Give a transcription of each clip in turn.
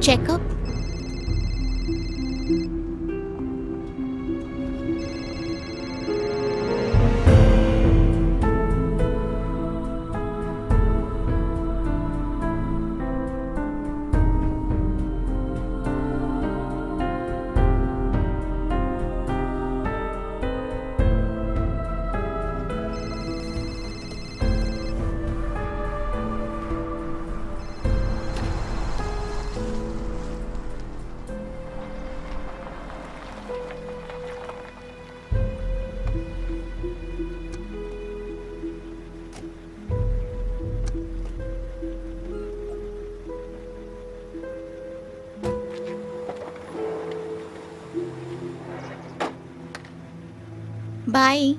Checkup? Bye.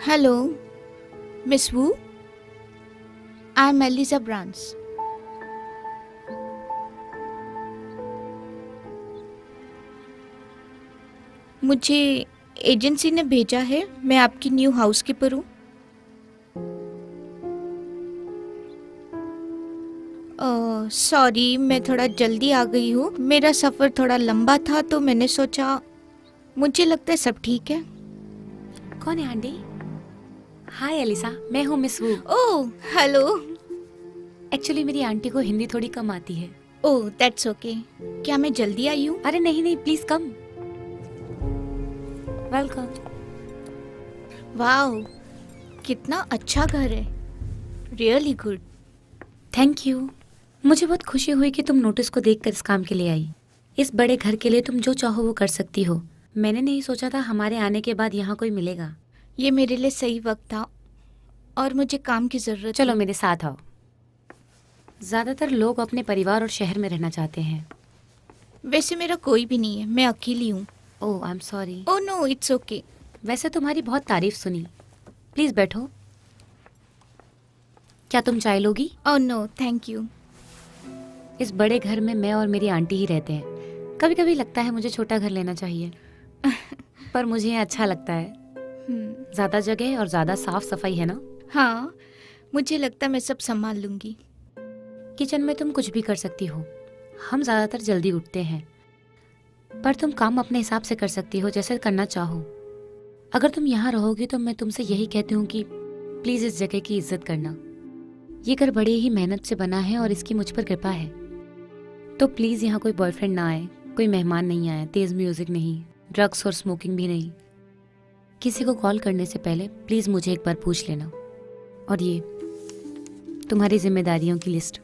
Hello Miss Wu, I am Eliza Brans. मुझे agency ने भेजा है, मैं आपकी न्यू हाउसकीपर हूँ। सॉरी, मैं थोड़ा जल्दी आ गई हूँ। मेरा सफ़र थोड़ा लंबा था तो मैंने सोचा, मुझे लगता है सब ठीक है। कौन है आंटी? हाय एलिसा, मैं हूँ Miss Wu. Oh hello. Actually मेरी आंटी को हिंदी थोड़ी कम आती है। Oh that's okay. क्या मैं जल्दी आई हूँ? अरे नहीं नहीं, प्लीज कम। वेलकम। वाह, कितना अच्छा घर है, रियली गुड। Thank you. मुझे बहुत खुशी हुई कि तुम नोटिस को देखकर इस काम के लिए आई। इस बड़े घर के लिए तुम जो चाहो वो कर सकती हो। मैंने नहीं सोचा था हमारे आने के बाद यहाँ कोई मिलेगा। ये मेरे लिए सही वक्त था और मुझे काम की ज़रूरत। चलो मेरे साथ आओ। ज़्यादातर लोग अपने परिवार और शहर में रहना चाहते हैं। वैसे मेरा कोई भी नहीं है, मैं अकेली हूँ। Oh I am sorry. Oh no, it's okay. वैसे तुम्हारी बहुत तारीफ सुनी। प्लीज़ बैठो। क्या तुम चाय लोगी? Oh no thank you. इस बड़े घर में मैं और मेरी आंटी ही रहते हैं। कभी कभी लगता है मुझे छोटा घर लेना चाहिए पर मुझे ये अच्छा लगता है। ज़्यादा जगह और ज़्यादा साफ सफाई है ना? हाँ, मुझे लगता है मैं सब संभाल लूँगी। किचन में तुम कुछ भी कर सकती हो। हम ज़्यादातर जल्दी उठते हैं पर तुम काम अपने हिसाब से कर सकती हो, जैसे करना चाहो। अगर तुम यहाँ रहोगी तो मैं तुमसे यही कहती हूँ कि प्लीज़ इस जगह की इज्जत करना। ये घर बड़ी ही मेहनत से बना है और इसकी मुझ पर कृपा है। तो प्लीज़ यहाँ कोई बॉयफ्रेंड ना आए, कोई मेहमान नहीं आए, तेज़ म्यूज़िक नहीं, ड्रग्स और स्मोकिंग भी नहीं। किसी को कॉल करने से पहले प्लीज़ मुझे एक बार पूछ लेना। और ये तुम्हारी जिम्मेदारियों की लिस्ट।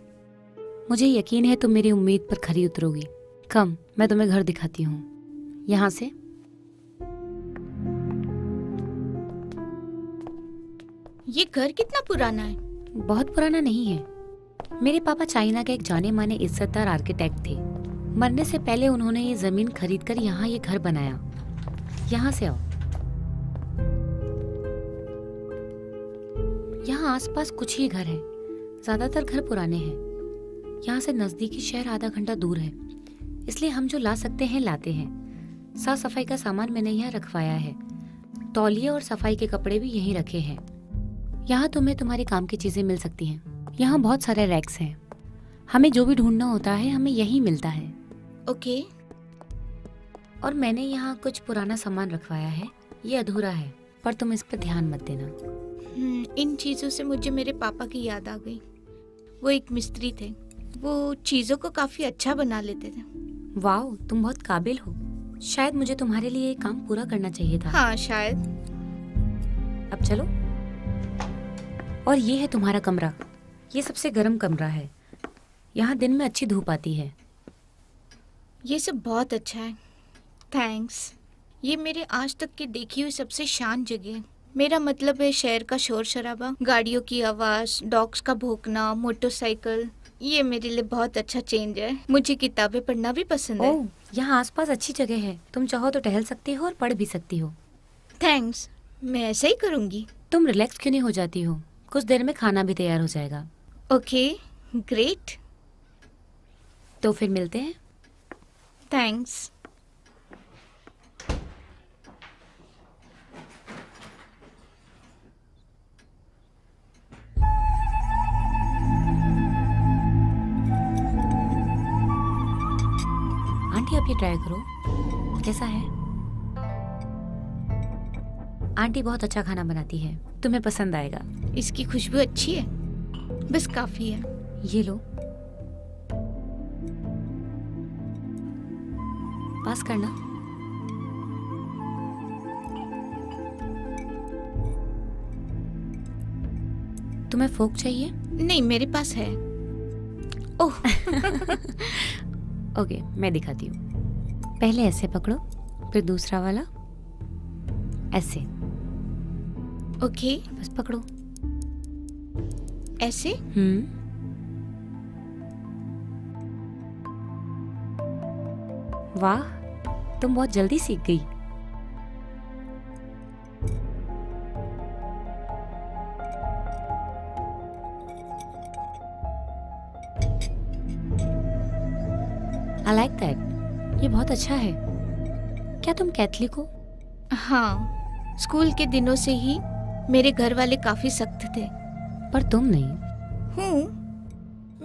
मुझे यकीन है तुम मेरी उम्मीद पर खरी उतरोगी। कम, मैं तुम्हें घर दिखाती हूँ। यहाँ से ये घर कितना पुराना है? बहुत पुराना नहीं है। मेरे पापा चाइना के एक जाने माने इज्जतदार आर्किटेक्ट थे। मरने से पहले उन्होंने ये जमीन खरीदकर यहाँ ये घर बनाया। यहाँ से आओ। यहाँ आसपास कुछ ही घर हैं। ज्यादातर घर पुराने हैं। यहाँ से नजदीकी शहर आधा घंटा दूर है, इसलिए हम जो ला सकते हैं लाते हैं। साफ सफाई का सामान मैंने यहाँ रखवाया है। तौलिए और सफाई के कपड़े भी यहीं रखे हैं। यहाँ तुम्हें तुम्हारे काम की चीजें मिल सकती हैं। यहाँ बहुत सारे रैक्स हैं। हमें जो भी ढूंढना होता है हमें यही मिलता है। ओके। और मैंने यहाँ कुछ पुराना सामान रखवाया है, ये अधूरा है पर तुम इस पर ध्यान मत देना। इन चीज़ों से मुझे मेरे पापा की याद आ गई। वो एक मिस्त्री थे, वो चीज़ों को काफ़ी अच्छा बना लेते थे। वाह, तुम बहुत काबिल हो। शायद मुझे तुम्हारे लिए ये काम पूरा करना चाहिए था। हाँ शायद। अब चलो। और ये है तुम्हारा कमरा। ये सबसे गर्म कमरा है, यहाँ दिन में अच्छी धूप आती है। ये सब बहुत अच्छा है, थैंक्स। ये मेरे आज तक की देखी हुई सबसे शांत जगह है। मेरा मतलब है शहर का शोर शराबा, गाड़ियों की आवाज़, डॉग्स का भौंकना, मोटरसाइकिल, ये मेरे लिए बहुत अच्छा चेंज है। मुझे किताबें पढ़ना भी पसंद है। ओह, यहाँ आसपास अच्छी जगह है, तुम चाहो तो टहल सकती हो और पढ़ भी सकती हो। थैंक्स, मैं ऐसा ही करूँगी। तुम रिलैक्स क्यों नहीं हो जाती हो? कुछ देर में खाना भी तैयार हो जाएगा। Okay, great. तो फिर मिलते हैं। थैंक्स। आंटी, आप ये ट्राई करो, कैसा है? आंटी बहुत अच्छा खाना बनाती है, तुम्हें पसंद आएगा। इसकी खुशबू अच्छी है, बस काफ़ी है। ये लो, पास करना। तुम्हें फोक चाहिए? नहीं, मेरे पास है। ओह ओके, मैं दिखाती हूँ। पहले ऐसे पकड़ो, फिर दूसरा वाला ऐसे। ओके, बस पकड़ो। ऐसे। वाह, तुम बहुत जल्दी सीख गई। I like that. ये बहुत अच्छा है। क्या तुम कैथलिक हो? हाँ, स्कूल के दिनों से ही मेरे घर वाले काफ़ी सख्त थे। पर तुम नहीं।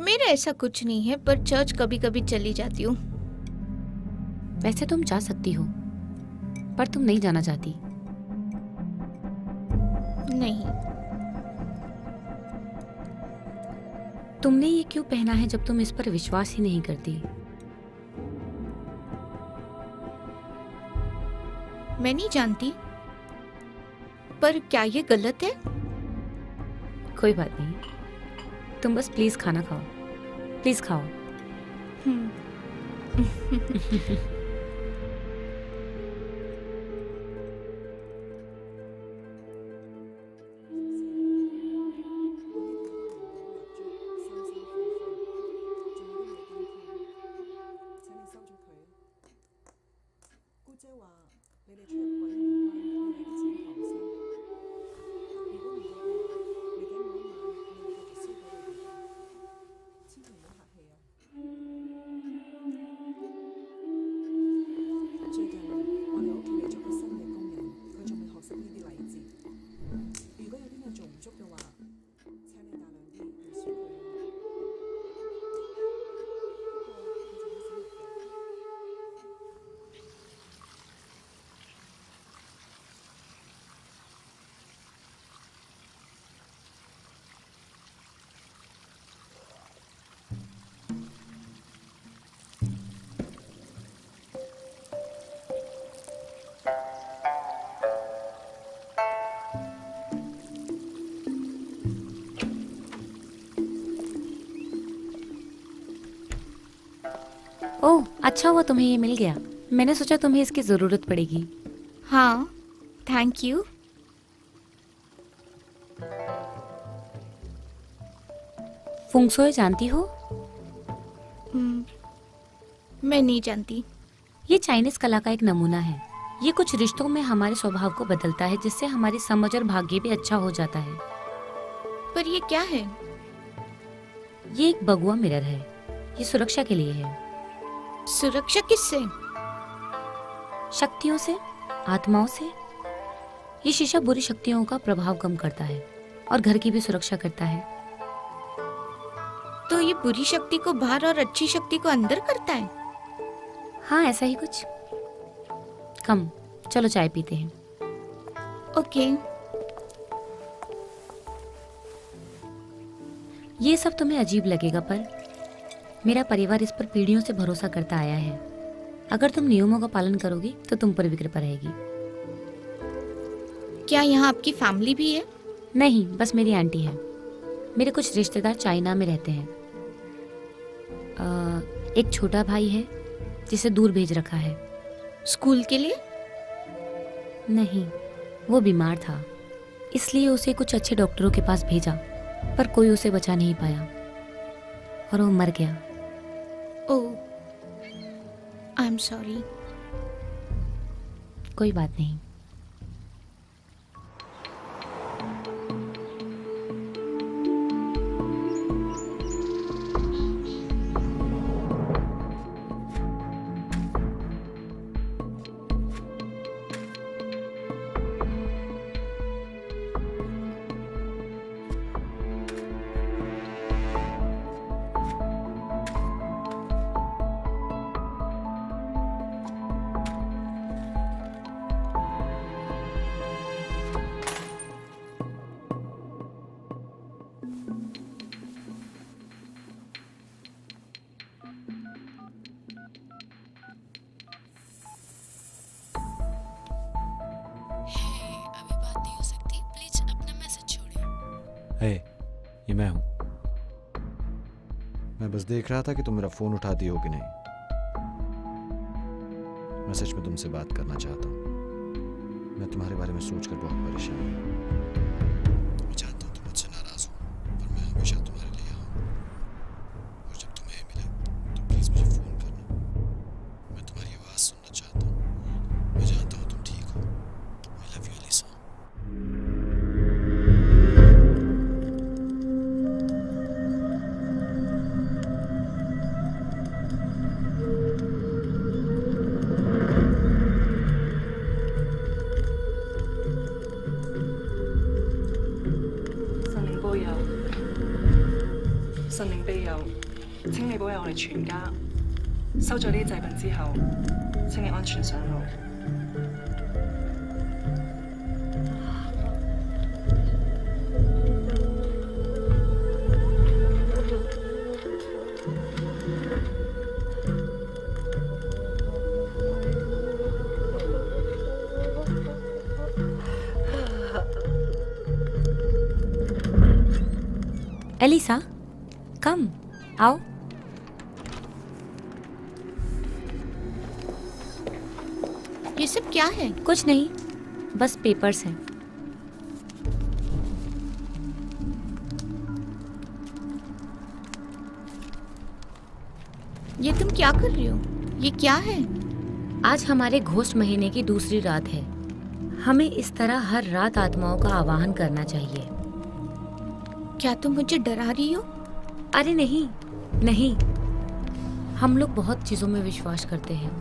मेरा ऐसा कुछ नहीं है, पर चर्च कभी कभी चली जाती हूँ। वैसे तुम जा सकती हो, पर तुम नहीं जाना चाहती। नहीं। तुमने ये क्यों पहना है जब तुम इस पर विश्वास ही नहीं करती? मैं नहीं जानती, पर क्या ये गलत है? कोई बात नहीं, तुम बस प्लीज खाना खाओ, प्लीज खाओ। हम्म। ओह, अच्छा हुआ तुम्हें ये मिल गया। मैंने सोचा तुम्हें इसकी जरूरत पड़ेगी। हाँ, थैंक यू। फुंगसोए जानती हो? मैं नहीं जानती। ये चाइनीज कला का एक नमूना है। ये कुछ रिश्तों में हमारे स्वभाव को बदलता है, जिससे हमारी समझ और भाग्य भी अच्छा हो जाता है। पर ये क्या है? ये एक बगुआ मिरर है। ये सुरक्षा के लिए है। सुरक्षा किससे? शक्तियों से, आत्माओं से। ये शीशा बुरी शक्तियों का प्रभाव कम करता है और घर की भी सुरक्षा करता है। तो ये बुरी शक्ति को बाहर और अच्छी शक्ति को अंदर करता है? हाँ, ऐसा ही कुछ। कम, चलो चाय पीते हैं। ओके। ये सब तुम्हें अजीब लगेगा, पर मेरा परिवार इस पर पीढ़ियों से भरोसा करता आया है। अगर तुम नियमों का पालन करोगी तो तुम पर भी कृपा रहेगी। क्या यहाँ आपकी फैमिली भी है? नहीं, बस मेरी आंटी है। मेरे कुछ रिश्तेदार चाइना में रहते हैं। एक छोटा भाई है जिसे दूर भेज रखा है। स्कूल के लिए? नहीं, वो बीमार था, इसलिए उसे कुछ अच्छे डॉक्टरों के पास भेजा, पर कोई उसे बचा नहीं पाया और वो मर गया। ओह, आई एम सॉरी। कोई बात नहीं। हे, ये मैं हूँ। मैं बस देख रहा था कि तुम मेरा फोन उठाती हो कि नहीं। मैं सच में तुमसे बात करना चाहता हूँ। मैं तुम्हारे बारे में सोचकर बहुत परेशान हूँ। मैं चाहता हूँ तुम मुझसे नाराज हो, पर मैं हमेशा तुम्हारे लिए यहाँ हूँ। और जब तुम्हें मिले तो प्लीज मुझे फोन करना। मैं तुम्हारी आवाज सुनना चाहता हूँ। मैं जानता हूँ तुम ठीक हो। आई लव यू एलिसा।神靈庇佑，請你保佑我哋全家。收咗呢啲祭品之後，請你安全上路。एलिसा, कम, आओ। ये सब क्या है? कुछ नहीं, बस पेपर्स हैं। ये तुम क्या कर रही हो? ये क्या है? आज हमारे घोष्ट महीने की दूसरी रात है। हमें इस तरह हर रात आत्माओं का आवाहन करना चाहिए। क्या तुम मुझे डरा रही हो? अरे नहीं, नहीं, हम लोग बहुत चीजों में विश्वास करते हैं।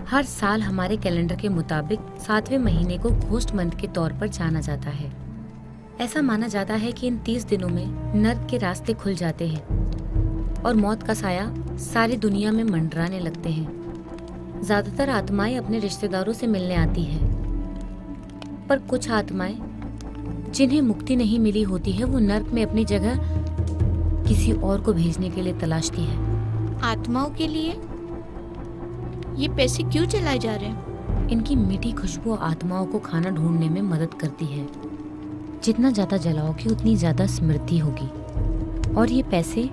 हर साल हमारे कैलेंडर के मुताबिक 7वें महीने को घोष्ट मंथ के तौर पर जाना जाता है। ऐसा माना जाता है कि इन 30 दिनों में नर्क के रास्ते खुल जाते हैं और मौत का साया सारी दुनिया में मंडराने लगते हैं। ज्यादातर आत्माएं अपने रिश्तेदारों से मिलने आती हैं, पर कुछ आत्माएं जिन्हें मुक्ति नहीं मिली होती है वो नर्क में अपनी जगह किसी और को भेजने के लिए तलाशती है। आत्माओं के लिए? ये पैसे क्यों चलाए जा रहे हैं? इनकी मीठी खुशबू आत्माओं को खाना ढूंढने में मदद करती है। जितना ज्यादा जलाओगी उतनी ज्यादा स्मृति होगी। और ये पैसे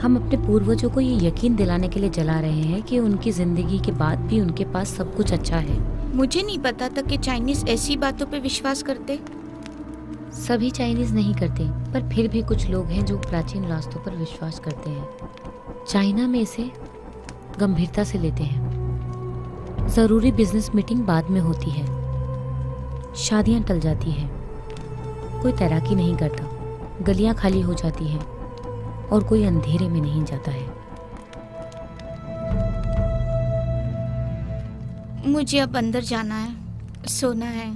हम अपने पूर्वजों को ये यकीन दिलाने के लिए जला रहे हैं कि उनकी जिंदगी के बाद भी उनके पास सब कुछ अच्छा है। मुझे नहीं पता था कि चाइनीज ऐसी बातों पे विश्वास करते। सभी चाइनीज नहीं करते, पर फिर भी कुछ लोग हैं जो प्राचीन रास्तों पर विश्वास करते हैं। चाइना में इसे गंभीरता से लेते हैं। जरूरी बिजनेस मीटिंग बाद में होती है, शादियां टल जाती हैं, कोई तैराकी नहीं करता, गलियां खाली हो जाती हैं और कोई अंधेरे में नहीं जाता है। मुझे अब अंदर जाना है, सोना है।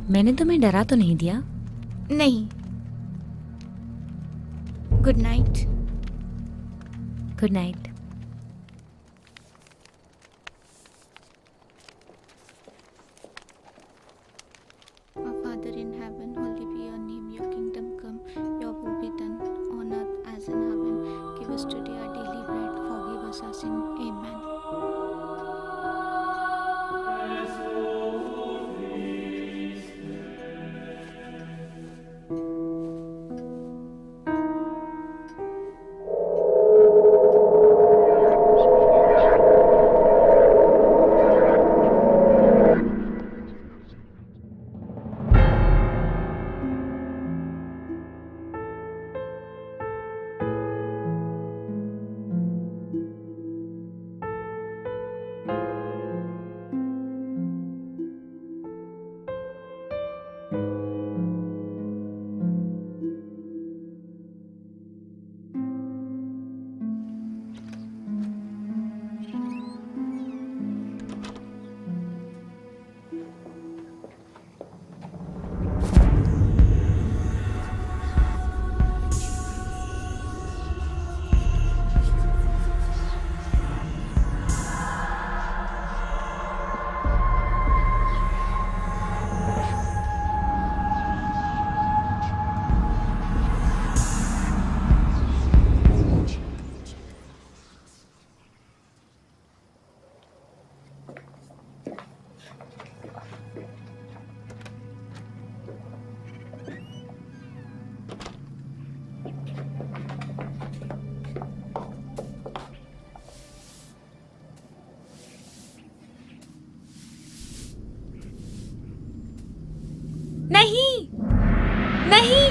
मैंने तुम्हें डरा तो नहीं दिया? नहीं। Good night. Good night. Our Father in heaven, holy be your name, your kingdom come, your will be done on earth as in heaven. Give us today our daily bread, forgive us our sin. Amen. नहीं नहीं,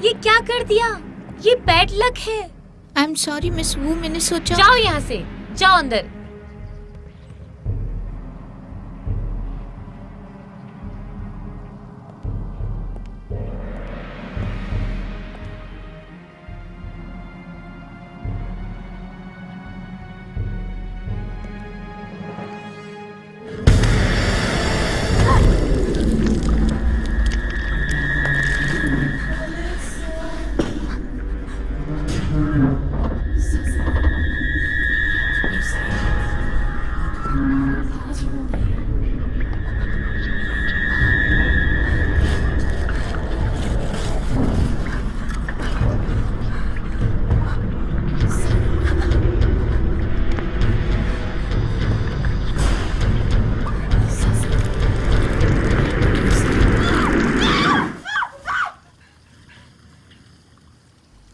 ये क्या कर दिया? ये bad luck है। आई am sorry miss वू, मैंने सोचा। जाओ यहाँ से, जाओ अंदर।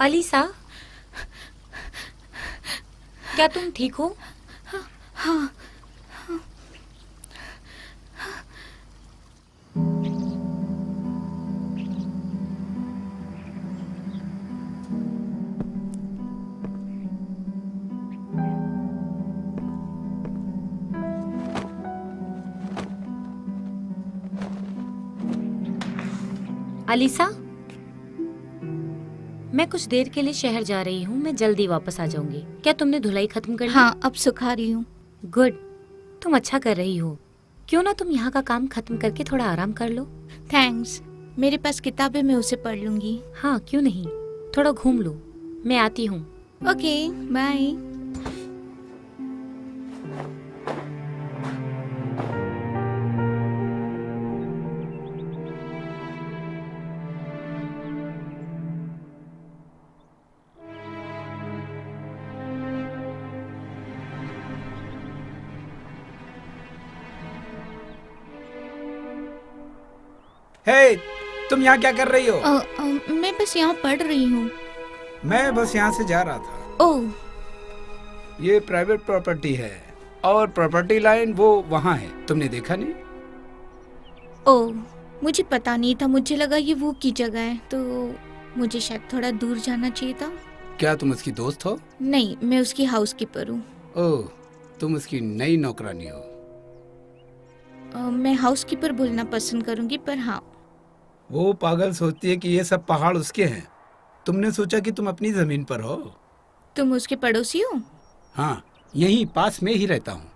अलीसा, क्या तुम ठीक हो? हाँ। अलीसा, मैं कुछ देर के लिए शहर जा रही हूँ, मैं जल्दी वापस आ जाऊंगी। क्या तुमने धुलाई खत्म कर ली? हाँ, अब सुखा रही हूँ। गुड, तुम अच्छा कर रही हो। क्यों ना तुम यहाँ का काम खत्म करके थोड़ा आराम कर लो। थैंक्स, मेरे पास किताबें, मैं उसे पढ़ लूंगी। हाँ, क्यों नहीं, थोड़ा घूम लो। मैं आती हूँ। Okay, bye. हे, तुम यहाँ क्या कर रही हो? मैं बस यहाँ पढ़ रही हूँ। मैं बस यहाँ से जा रहा था। ओह, ये प्राइवेट प्रॉपर्टी है और प्रॉपर्टी लाइन वो वहाँ है, तुमने देखा नहीं? ओह, मुझे पता नहीं था, मुझे लगा ये वो की जगह है, तो मुझे शायद थोड़ा दूर जाना चाहिए था। क्या तुम उसकी दोस्त हो? नहीं, मैं उसकी हाउसकीपर हूँ। ओह, तुम उसकी नई नौकरानी हो। मैं हाउसकीपर बोलना पसंद करूँगी, पर हाँ। वो पागल सोचती है कि ये सब पहाड़ उसके हैं। तुमने सोचा कि तुम अपनी जमीन पर हो। तुम उसके पड़ोसी हो? हाँ, यहीं पास में ही रहता हूँ।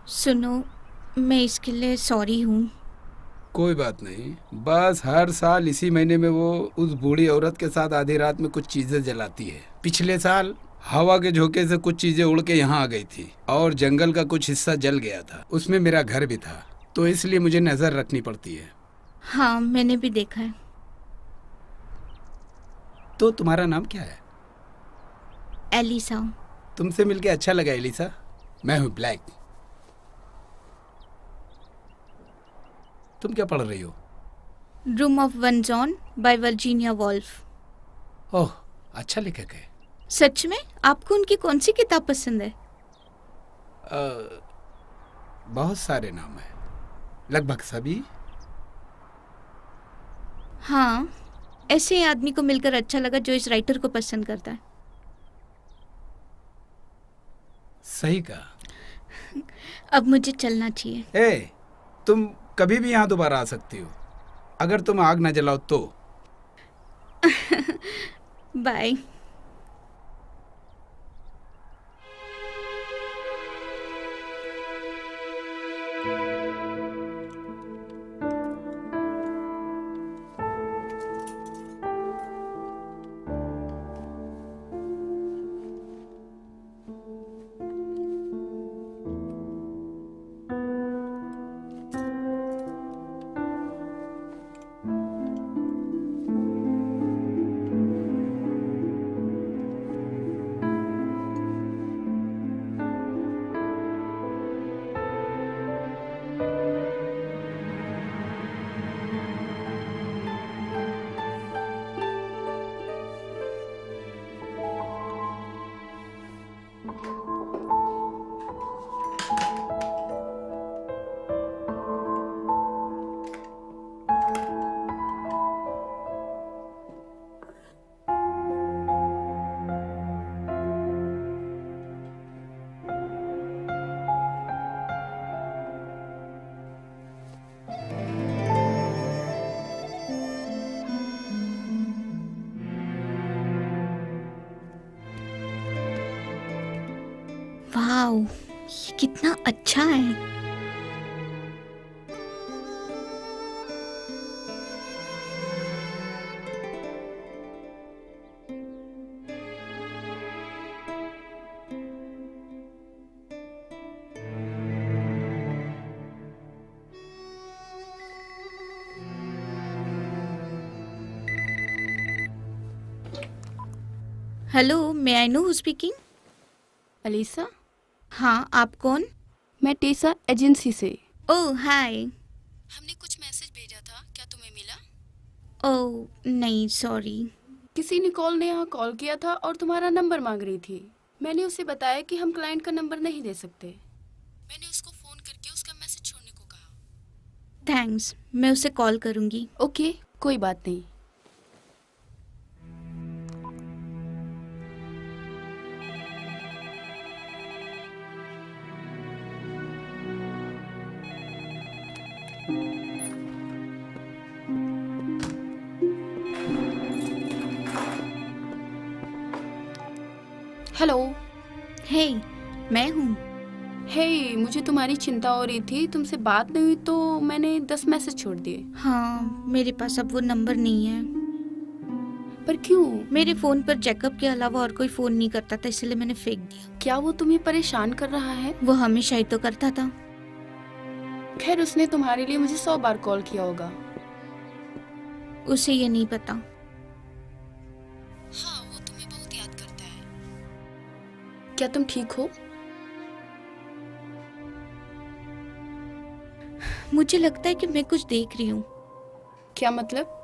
सुनो, मैं इसके लिए सॉरी हूँ। कोई बात नहीं, बस हर साल इसी महीने में वो उस बूढ़ी औरत के साथ आधी रात में कुछ चीजें जलाती है। पिछले साल हवा के झोंके से कुछ चीजें उड़ के यहाँ आ गई थी और जंगल का कुछ हिस्सा जल गया था। उसमें मेरा घर भी था, तो इसलिए मुझे नजर रखनी पड़ती है। हाँ, मैंने भी देखा है। तो तुम्हारा नाम क्या है? एलिसा। तुमसे मिलके अच्छा लगा एलिसा। मैं हूँ ब्लैक। तुम क्या पढ़ रही हो? Room of one John by Virginia Woolf. Oh, अच्छा लेखक है। सच में? आपको उनकी कौन सी किताब पसंद है? बहुत सारे नाम है, लगभग सभी। हाँ, ऐसे ही आदमी को मिलकर अच्छा लगा जो इस राइटर को पसंद करता है। सही कहा। अब मुझे चलना चाहिए। ए, तुम कभी भी यहाँ दोबारा आ सकती हो, अगर तुम आग ना जलाओ तो। बाय। वाओ, ये कितना अच्छा है। Hello, may I know who speaking? Alisa, हाँ, आप कौन? मैं टेसा एजेंसी से। ओह हाय। हमने कुछ मैसेज भेजा था, क्या तुम्हें मिला? ओह नहीं, सॉरी। किसी ने यहाँ कॉल किया था और तुम्हारा नंबर मांग रही थी। मैंने उसे बताया कि हम क्लाइंट का नंबर नहीं दे सकते। मैंने उसको फोन करके उसका मैसेज छोड़ने को कहा। थैंक्स, मैं उसे कॉल करूँगी। ओके, कोई बात नहीं। हेलो। हे, मैं हूँ। हे, मुझे तुम्हारी चिंता हो रही थी, तुमसे बात नहीं हुई तो मैंने 10 मैसेज छोड़ दिए। हाँ, मेरे पास अब वो नंबर नहीं है। पर क्यों? मेरे फोन पर जैकब के अलावा और कोई फोन नहीं करता था, इसलिए मैंने फेंक दिया। क्या वो तुम्हें परेशान कर रहा है? वो हमेशा ही तो करता था। खैर, उसने तुम्हारे लिए मुझे 100 बार कॉल किया होगा। उसे ये नहीं पता। हाँ, वो तुम्हें बहुत याद करता है। क्या तुम ठीक हो? मुझे लगता है कि मैं कुछ देख रही हूँ। क्या मतलब?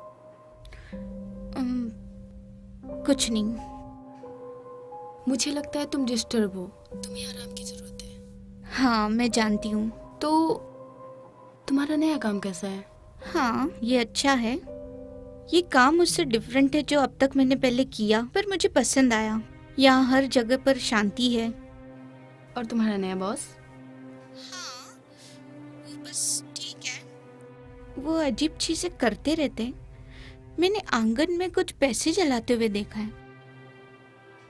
कुछ नहीं। मुझे लगता है तुम डिस्टर्ब हो, तुम्हें आराम की जरूरत है। हाँ, मैं जानती हूँ। तो तुम्हारा नया काम कैसा है? हाँ, ये अच्छा है। ये काम उससे डिफरेंट है जो अब तक मैंने पहले किया, पर मुझे पसंद आया। यहाँ हर जगह पर शांति है। और तुम्हारा नया बॉस? हाँ, वो बस ठीक है। वो अजीब चीजें करते रहते हैं। मैंने आंगन में कुछ पैसे जलाते हुए देखा है।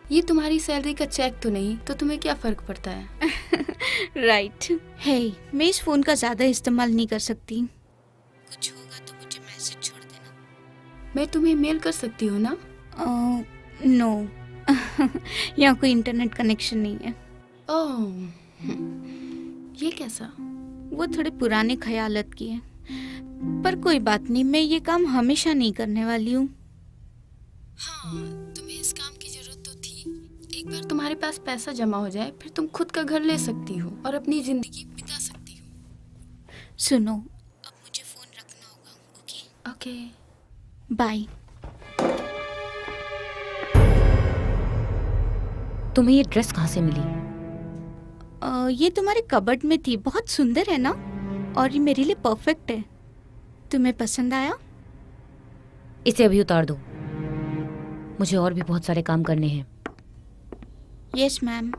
ये तुम्हारी सैलरी का चेक तो नहीं, तो तुम्हें क्या फर्क पड़ता है? राइट। हे, मैं इस फोन का ज्यादा इस्तेमाल नहीं कर सकती। कुछ हो मैं तुम्हें मेल कर सकती हूँ ना? नो यहाँ कोई इंटरनेट कनेक्शन नहीं है। ओह, ये कैसा? वो थोड़े पुराने ख्यालात की है, पर कोई बात नहीं, मैं ये काम हमेशा नहीं करने वाली हूँ। हाँ, तुम्हें इस काम की जरूरत तो थी। एक बार तुम्हारे पास पैसा जमा हो जाए, फिर तुम खुद का घर ले सकती हो और अपनी जिंदगी बिता सकती हो। सुनो, अब मुझे फोन रखना होगा। Okay okay. बाय। तुम्हें ये ड्रेस कहाँ से मिली? ये तुम्हारे कबर्ड में थी, बहुत सुंदर है ना, और ये मेरे लिए परफेक्ट है। तुम्हें पसंद आया? इसे अभी उतार दो, मुझे और भी बहुत सारे काम करने हैं। Yes ma'am.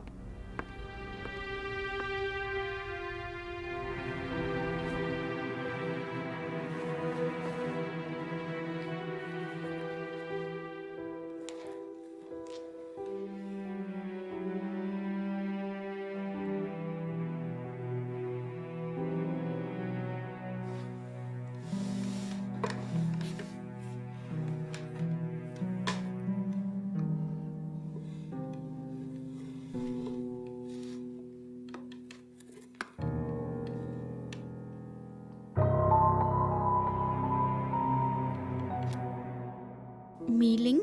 मीलिंग,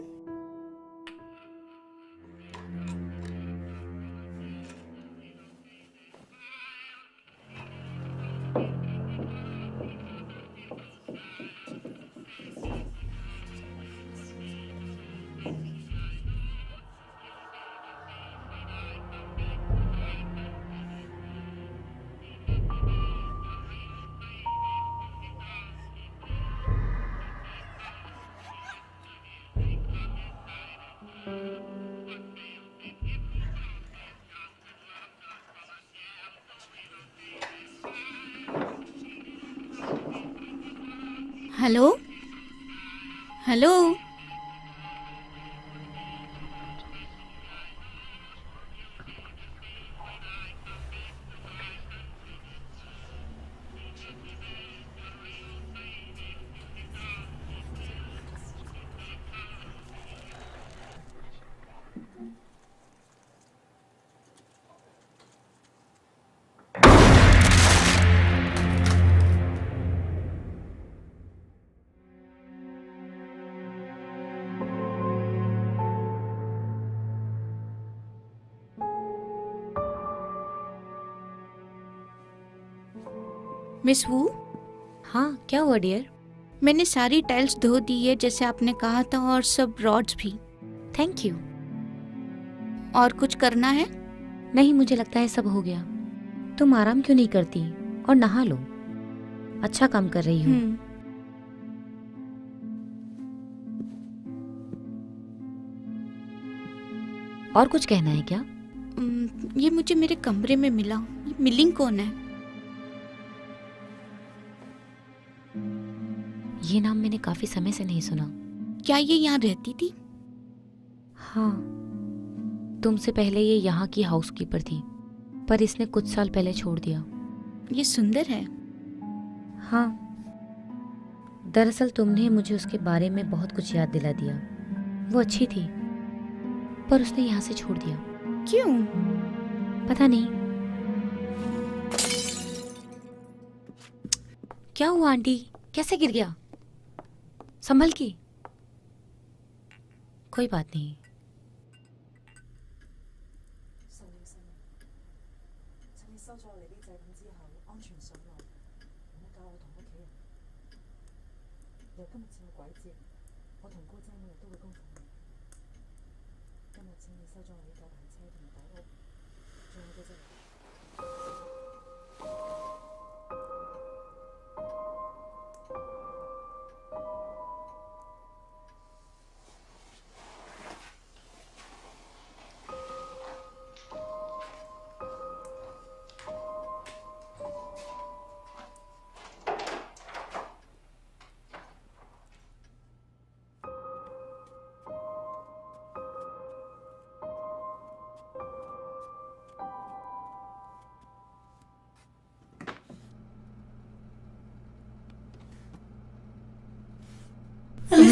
हेलो हेलो। मिस वू, हाँ, क्या हुआ डियर? मैंने सारी टाइल्स धो दी है जैसे आपने कहा था, और सब रॉड्स भी। Thank you. और कुछ करना है? नहीं, मुझे लगता है सब हो गया। तुम आराम क्यों नहीं करती और नहा लो? अच्छा काम कर रही हो। और कुछ कहना है क्या? ये मुझे मेरे कमरे में मिला। ये मिलिंग कौन है? ये नाम मैंने काफी समय से नहीं सुना। क्या ये यहाँ रहती थी? हाँ, तुमसे पहले ये यहाँ की हाउसकीपर थी, पर इसने कुछ साल पहले छोड़ दिया। ये सुंदर है। हाँ, दरअसल तुमने मुझे उसके बारे में बहुत कुछ याद दिला दिया। वो अच्छी थी, पर उसने यहाँ से छोड़ दिया। क्यों? पता नहीं। क्या हुआ आंटी? कैसे गिर गया? संभल की। कोई बात नहीं।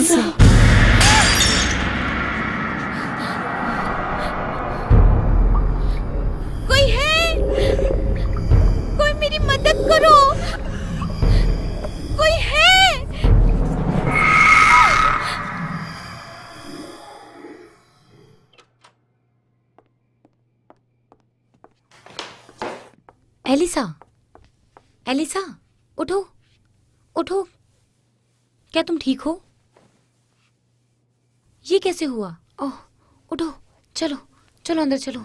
से। कोई है? कोई मेरी मदद करो। कोई है? एलिसा, एलिसा, उठो, उठो। क्या तुम ठीक हो? ये कैसे हुआ? ओह, उठो, चलो, चलो अंदर चलो।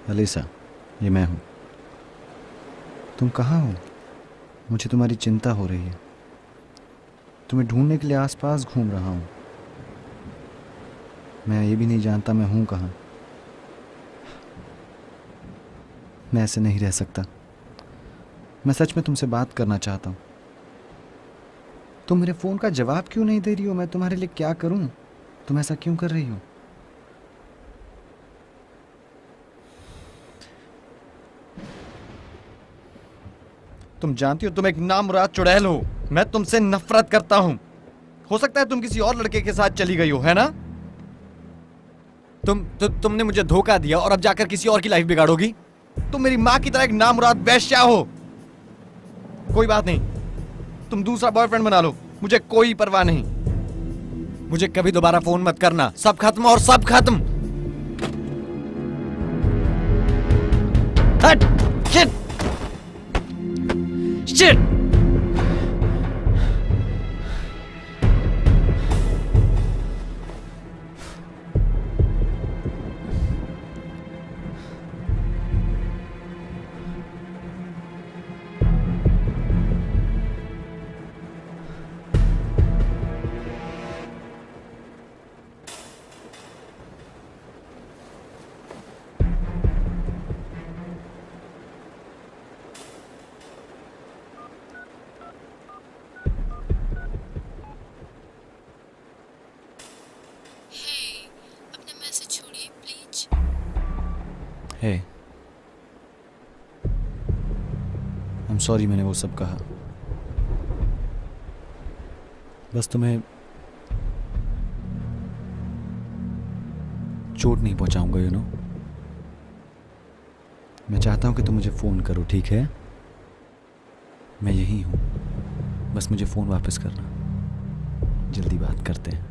अलीसा, ये मैं हूँ। तुम कहाँ हो? मुझे तुम्हारी चिंता हो रही है। तुम्हें ढूंढने के लिए आसपास घूम रहा हूँ। मैं ये भी नहीं जानता मैं हूँ कहाँ। मैं ऐसे नहीं रह सकता। मैं सच में तुमसे बात करना चाहता हूँ। तुम मेरे फ़ोन का जवाब क्यों नहीं दे रही हो? मैं तुम्हारे लिए क्या करूँ? तुम ऐसा क्यों कर रही हो? तुम जानती हो तुम एक नामुराद चुड़ैल हो। मैं तुमसे नफरत करता हूं। हो सकता है तुम किसी और लड़के के साथ चली गई हो, है ना? तुमने मुझे धोखा दिया और अब जाकर किसी और की लाइफ बिगाड़ोगी। तुम मेरी माँ की तरह एक नामुराद वेश्या हो। कोई बात नहीं, तुम दूसरा बॉयफ्रेंड बना लो, मुझे कोई परवाह नहीं। मुझे कभी दोबारा फोन मत करना। सब खत्म और सब खत्म। हट! Shit! Shit! Hey, I'm sorry मैंने वो सब कहा। बस तुम्हें चोट नहीं पहुंचाऊंगा, यू नो। मैं चाहता हूं कि तुम मुझे फ़ोन करो, ठीक है? मैं यही हूं, बस मुझे फ़ोन वापस करना। जल्दी बात करते हैं।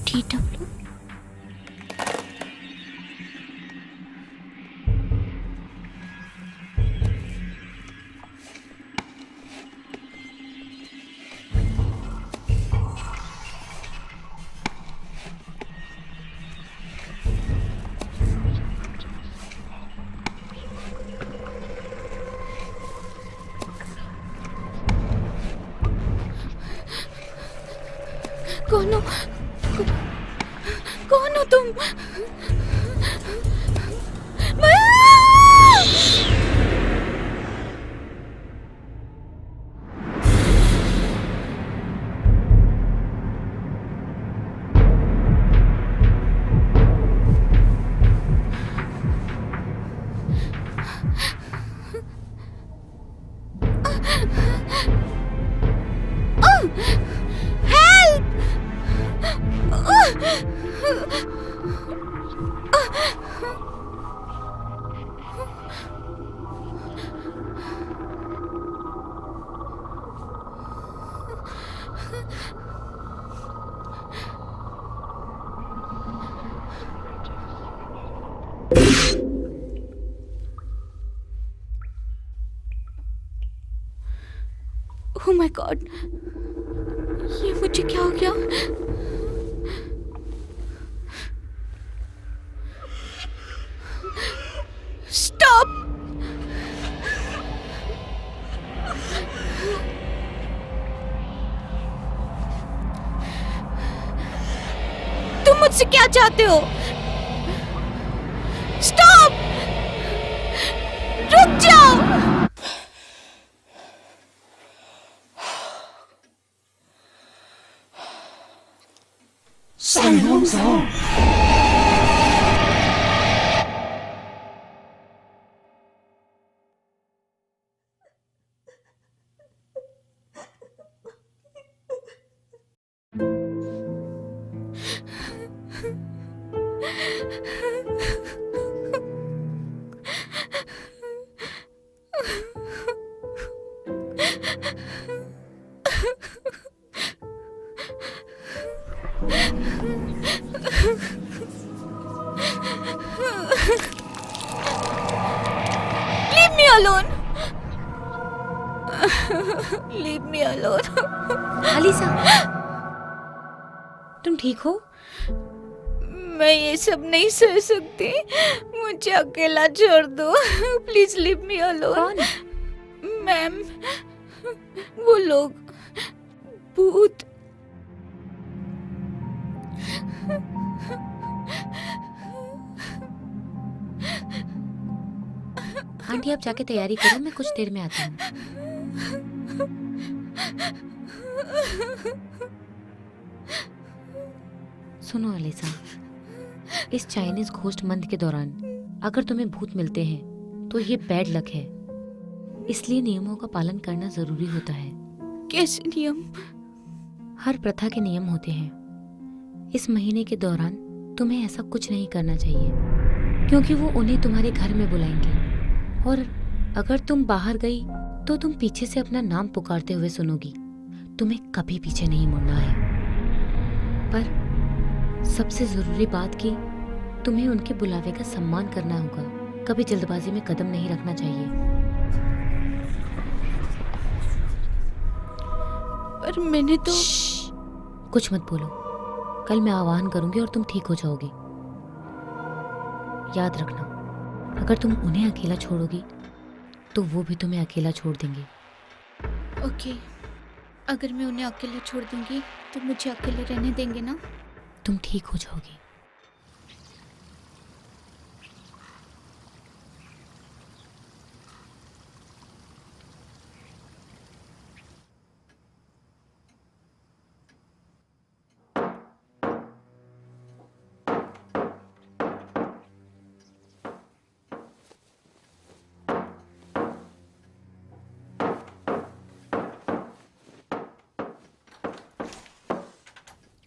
TW कौन हो? कौन हो तुम? Oh my God! ये मुझे क्या हो गया? Stop! तुम मुझसे क्या चाहते हो? Stop! रुक जाओ! Leave me alone. Leave me alone. Alisa, तुम ठीक हो? मैं ये सब नहीं सह सकती. मुझे अकेला छोड़ दो. Please leave me alone. कौन? मैम, वो लोग भूत. आंटी आप जाके तैयारी करो, मैं कुछ देर में आता हूँ. सुनो अलीसा, इस चाइनीज घोस्ट मंथ के दौरान अगर तुम्हें भूत मिलते हैं तो ये बैड लक है. इसलिए नियमों का पालन करना जरूरी होता है. कैसे नियम? हर प्रथा के नियम होते हैं. इस महीने के दौरान तुम्हें ऐसा कुछ नहीं करना चाहिए, क्योंकि वो उन्हें तुम्हारे घर में बुलाएंगे. और अगर तुम बाहर गई तो तुम पीछे से अपना नाम पुकारते हुए सुनोगी. तुम्हें कभी पीछे नहीं मुड़ना है. पर सबसे जरूरी बात कि तुम्हें उनके बुलावे का सम्मान करना होगा. कभी जल्दबाजी में कदम नहीं रखना चाहिए. पर मैंने तो कुछ मत बोलो. कल मैं आह्वान करूंगी और तुम ठीक हो जाओगी. याद रखना, अगर तुम उन्हें अकेला छोड़ोगी तो वो भी तुम्हें अकेला छोड़ देंगे. ओके. अगर मैं उन्हें अकेले छोड़ दूंगी तो मुझे अकेले रहने देंगे ना? तुम ठीक हो जाओगी.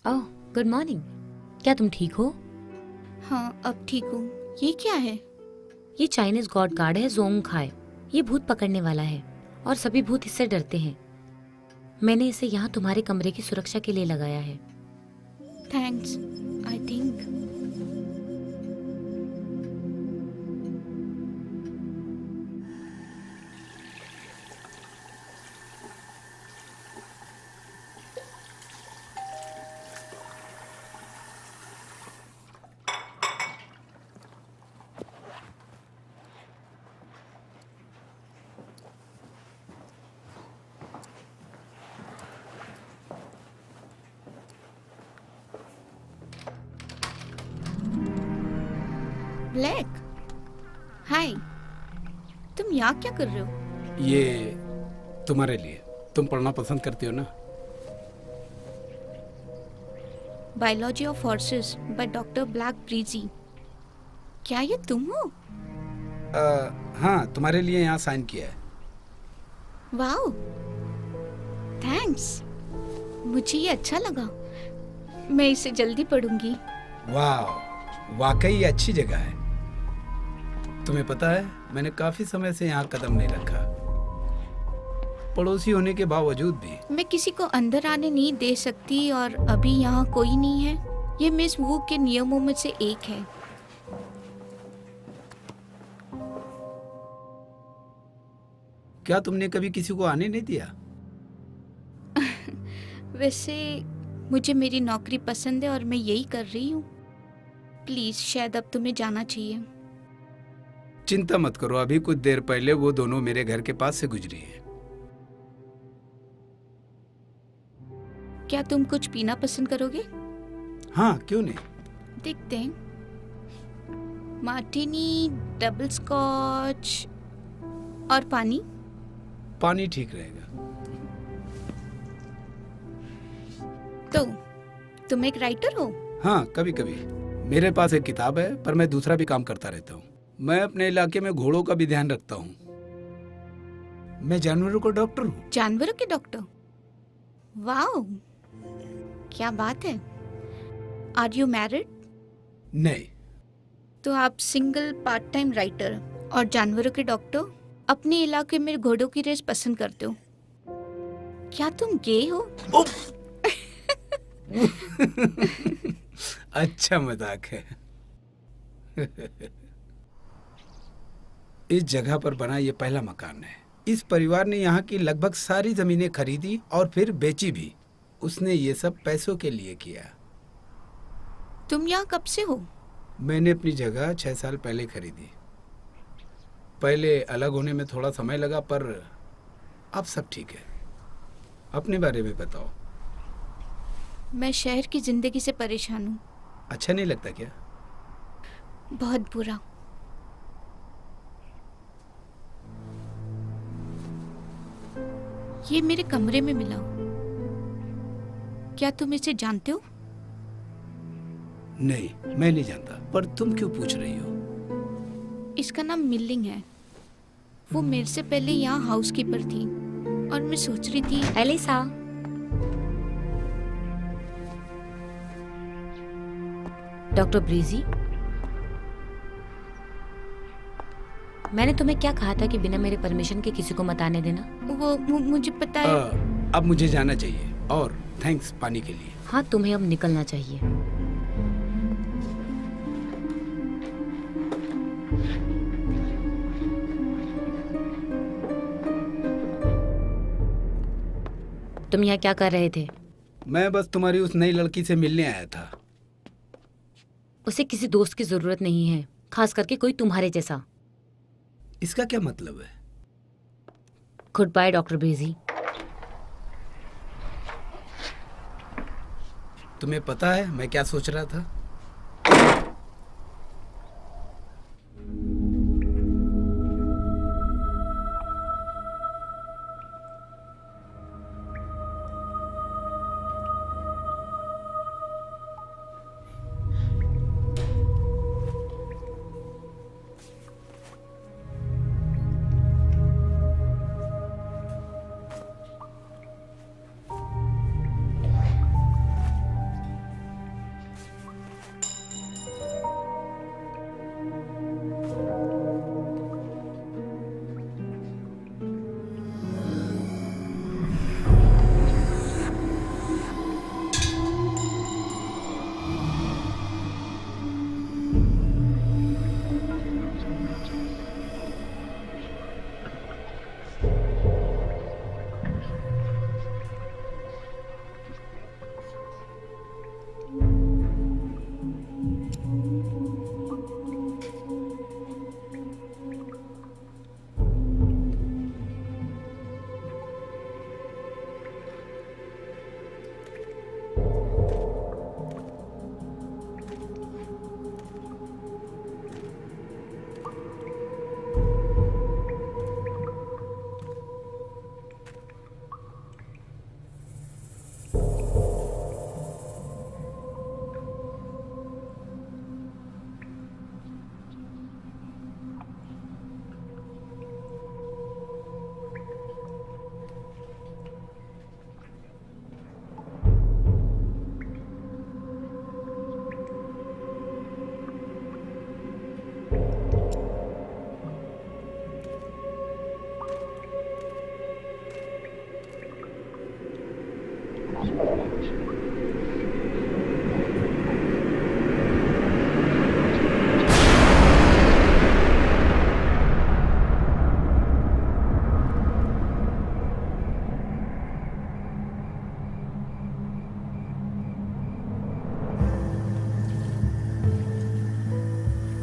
ओह, गुड मॉर्निंग. क्या तुम ठीक हो? हाँ, अब ठीक हूँ. ये क्या है? ये चाइनीज गॉड कार्ड है, जोंग खाए. ये भूत पकड़ने वाला है और सभी भूत इससे डरते हैं. मैंने इसे यहाँ तुम्हारे कमरे की सुरक्षा के लिए लगाया है. Thanks I think. ब्लैक, हाय, तुम यहाँ क्या कर रहे हो? ये तुम्हारे लिए। तुम पढ़ना पसंद करती हो ना? Biology of horses by doctor black breezy. क्या ये तुम हो? हाँ, तुम्हारे लिए यहाँ साइन किया है। Wow, thanks. मुझे ये अच्छा लगा। मैं इसे जल्दी पढ़ूंगी। वाह, वाकई ये अच्छी जगह है। तुम्हें पता है, मैंने काफी समय से यहाँ कदम नहीं रखा, पड़ोसी होने के बावजूद भी। मैं किसी को अंदर आने नहीं दे सकती और अभी यहाँ कोई नहीं है। ये मिस वू के नियमों में से एक है। क्या तुमने कभी किसी को आने नहीं दिया? वैसे मुझे मेरी नौकरी पसंद है और मैं यही कर रही हूँ। प्लीज, शायद अब तुम्हें जाना चाहिए। चिंता मत करो, अभी कुछ देर पहले वो दोनों मेरे घर के पास से गुजरी हैं। क्या तुम कुछ पीना पसंद करोगे? हाँ, क्यों नहीं। देखते हैं। मार्टिनी, डबल स्कॉच और पानी। पानी ठीक रहेगा। तो तुम एक राइटर हो? हाँ, कभी कभी। मेरे पास एक किताब है, पर मैं दूसरा भी काम करता रहता हूँ। मैं अपने इलाके में घोड़ों का भी ध्यान रखता हूँ। मैं जानवरों का डॉक्टर हूँ। जानवरों के डॉक्टर? वाओ, क्या बात है। Are you married? नहीं। तो आप सिंगल पार्ट टाइम राइटर और जानवरों के डॉक्टर, अपने इलाके में घोड़ों की रेस पसंद करते हो। क्या तुम गे हो? अच्छा मजाक है। इस जगह पर बना ये पहला मकान है। इस परिवार ने यहाँ की लगभग सारी जमीनें खरीदी और फिर बेची भी। उसने ये सब पैसों के लिए किया। तुम यहाँ कब से हो? मैंने अपनी जगह 6 साल पहले खरीदी। पहले अलग होने में थोड़ा समय लगा, पर अब सब ठीक है। अपने बारे में बताओ। मैं शहर की जिंदगी से परेशान हूँ। अच्छा नहीं लगता क्या? बहुत बुरा। ये मेरे कमरे में मिला। क्या तुम इसे जानते हो? नहीं, मैं नहीं जानता। पर तुम क्यों पूछ रही हो? इसका नाम मिलिंग है। वो मेरे से पहले यहाँ हाउसकीपर थी और मैं सोच रही थी। एलिसा, डॉक्टर ब्रीजी, मैंने तुम्हें क्या कहा था कि बिना मेरे परमिशन के किसी को मत आने देना? मुझे पता है। अब मुझे जाना चाहिए और थैंक्स पानी के लिए। हाँ, तुम्हें अब निकलना चाहिए। तुम यहाँ क्या कर रहे थे? मैं बस तुम्हारी उस नई लड़की से मिलने आया था। उसे किसी दोस्त की जरूरत नहीं है, खास करके कोई तुम्हारे जैसा। इसका क्या मतलब है? गुड बाय डॉक्टर ब्रीजी। तुम्हें पता है मैं क्या सोच रहा था?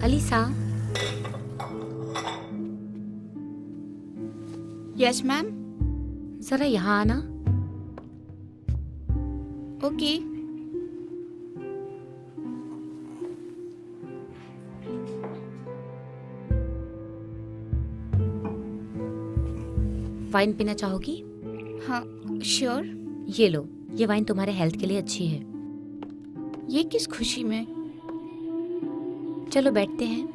Alisa, yes ma'am. जरा यहाँ आना। ओके। वाइन पीना चाहोगी? हाँ श्योर। ये लो, ये वाइन तुम्हारे हेल्थ के लिए अच्छी है। ये किस खुशी में? चलो बैठते हैं।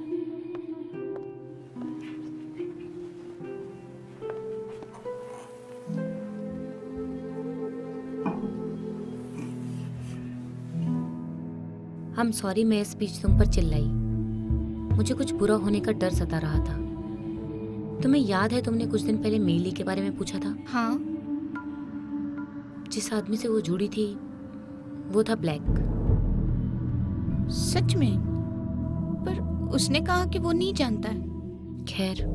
I'm sorry मैं इस बीच तुम पर चिल्लाई। मुझे कुछ बुरा होने का डर सता रहा था। तुम्हें याद है तुमने कुछ दिन पहले मेली के बारे में पूछा था? हाँ। जिस आदमी से वो जुड़ी थी वो था ब्लैक। सच में? पर उसने कहा कि वो नहीं जानता है। खैर,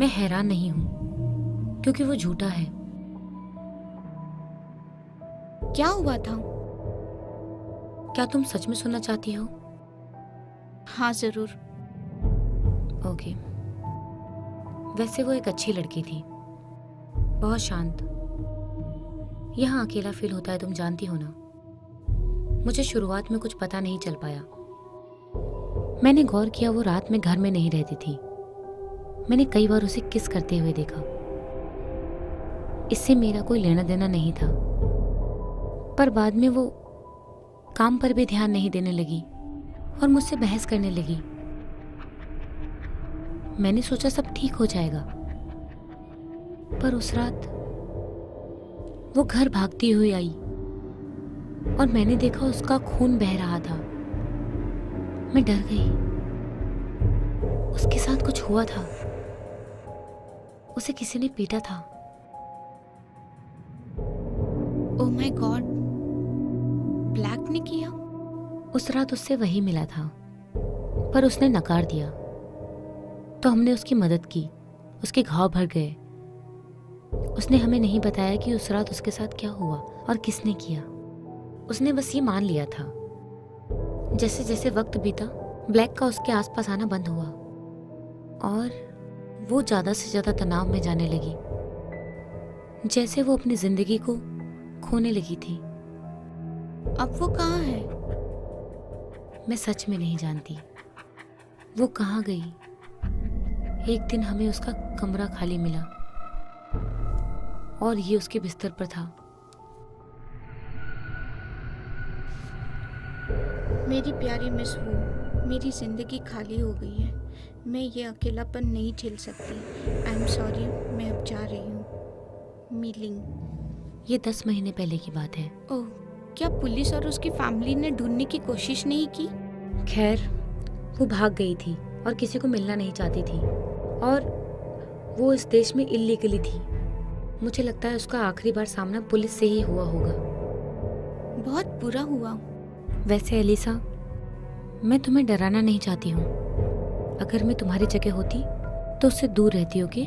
मैं हैरान नहीं हूँ क्योंकि वो झूठा है। क्या हुआ था? क्या तुम सच में सुनना चाहती हो? हाँ जरूर। ओके। वैसे वो एक अच्छी लड़की थी, बहुत शांत। यहाँ अकेला फील होता है, तुम जानती हो ना। मुझे शुरुआत में कुछ पता नहीं चल पाया। मैंने गौर किया वो रात में घर में नहीं रहती थी। मैंने कई बार उसे किस करते हुए देखा। इससे मेरा कोई लेना देना नहीं था, पर बाद में वो काम पर भी ध्यान नहीं देने लगी और मुझसे बहस करने लगी। मैंने सोचा सब ठीक हो जाएगा, पर उस रात वो घर भागती हुई आई और मैंने देखा उसका खून बह रहा था। मैं डर गई। उसके साथ कुछ हुआ था। उसे किसी ने पीटा था। ओह माय गॉड, ब्लैक ने किया? उस रात उससे वही मिला था, पर उसने नकार दिया। तो हमने उसकी मदद की। उसके घाव भर गए। उसने हमें नहीं बताया कि उस रात उसके साथ क्या हुआ और किसने किया। उसने बस ये मान लिया था। जैसे जैसे वक्त बीता, ब्लैक का उसके आसपास आना बंद हुआ और वो ज्यादा से ज्यादा तनाव में जाने लगी, जैसे वो अपनी जिंदगी को खोने लगी थी। अब वो कहाँ है? मैं सच में नहीं जानती वो कहाँ गई। एक दिन हमें उसका कमरा खाली मिला और ये उसके बिस्तर पर था। मेरी प्यारी मिस वू, मेरी जिंदगी खाली हो गई है। मैं ये अकेलापन नहीं झेल सकती। आई एम सॉरी, मैं अब जा रही हूँ। मीलिंग। ये 10 महीने पहले की बात है। ओह, क्या पुलिस और उसकी फैमिली ने ढूंढने की कोशिश नहीं की? खैर, वो भाग गई थी और किसी को मिलना नहीं चाहती थी और वो इस देश में इल्लीगली थी। मुझे लगता है उसका आखिरी बार सामना पुलिस से ही हुआ होगा। बहुत बुरा हुआ। वैसे एलिसा, मैं तुम्हें डराना नहीं चाहती हूँ। अगर मैं तुम्हारी जगह होती तो उससे दूर रहती, ओके?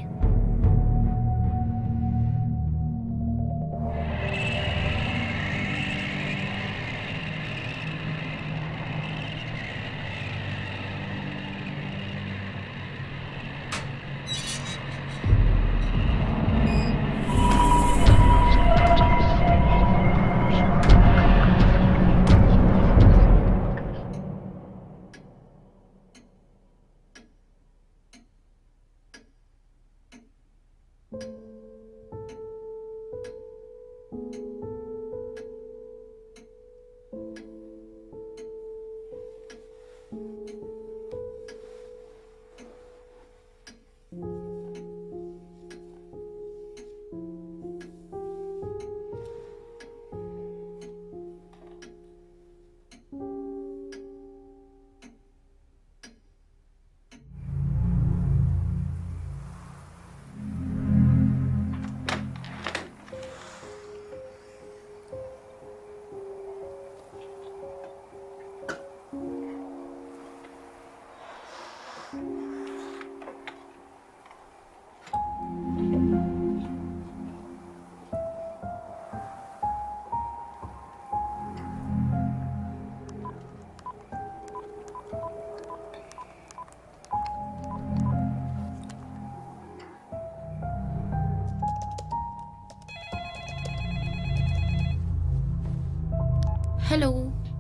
हेलो।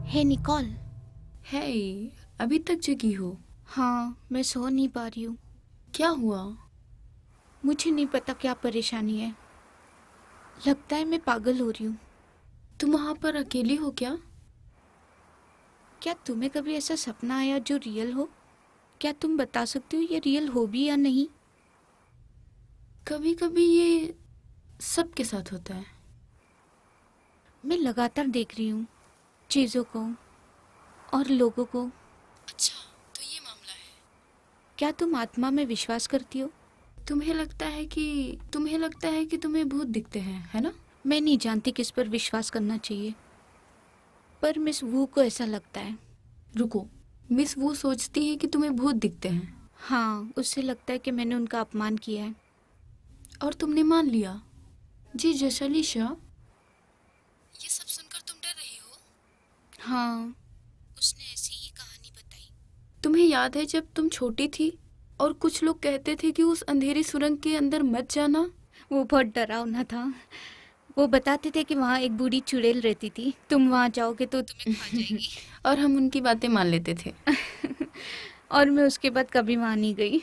हे निकॉल। हे, अभी तक जगी हो? हाँ, मैं सो नहीं पा रही हूँ। क्या हुआ? मुझे नहीं पता क्या परेशानी है। लगता है मैं पागल हो रही हूँ। तुम वहाँ पर अकेली हो क्या? क्या तुम्हें कभी ऐसा सपना आया जो रियल हो? क्या तुम बता सकती हो ये रियल हो भी या नहीं? कभी कभी ये सबके साथ होता है। मैं लगातार देख रही हूँ चीज़ों को और लोगों को। अच्छा, तो ये मामला है। क्या तुम आत्मा में विश्वास करती हो? तुम्हें लगता है कि तुम्हें भूत दिखते हैं, है ना? मैं नहीं जानती किस पर विश्वास करना चाहिए, पर मिस वू को ऐसा लगता है। रुको, मिस वो सोचती है कि तुम्हें भूत दिखते हैं हाँ, उससे लगता है कि मैंने उनका अपमान किया है। और तुमने मान लिया। जी जशलीशा, ये सब सुनकर तुम डर रही हो? हाँ, उसने ऐसी ही कहानी बताई। तुम्हें याद है जब तुम छोटी थी और कुछ लोग कहते थे कि उस अंधेरी सुरंग के अंदर मत जाना? वो बहुत डरावना था। वो बताते थे कि वहाँ एक बूढ़ी चुड़ैल रहती थी, तुम वहाँ जाओगे तो तुम्हें खा जाएगी। और हम उनकी बातें मान लेते थे। और मैं उसके बाद कभी वहाँ नहीं गई।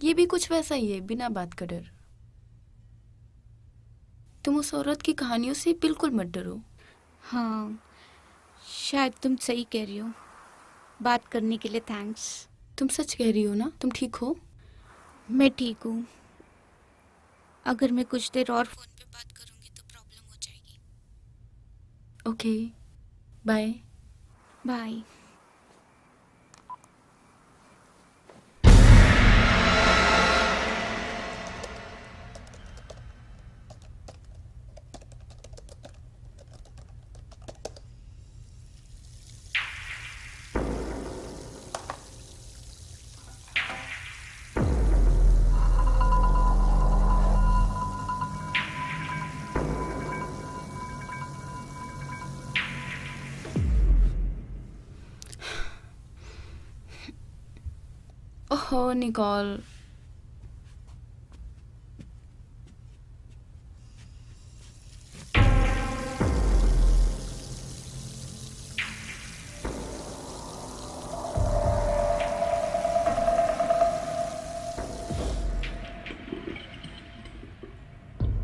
ये भी कुछ वैसा ही है, बिना बात का डर। तुम उस औरत की कहानियों से बिल्कुल मत डरो। हाँ, शायद तुम सही कह रही हो। बात करने के लिए थैंक्स। तुम सच कह रही हो ना? तुम ठीक हो? मैं ठीक हूँ। अगर मैं कुछ देर और फोन पे बात करूँगी तो प्रॉब्लम हो जाएगी। Okay, bye. बाय। ओहो निकोल,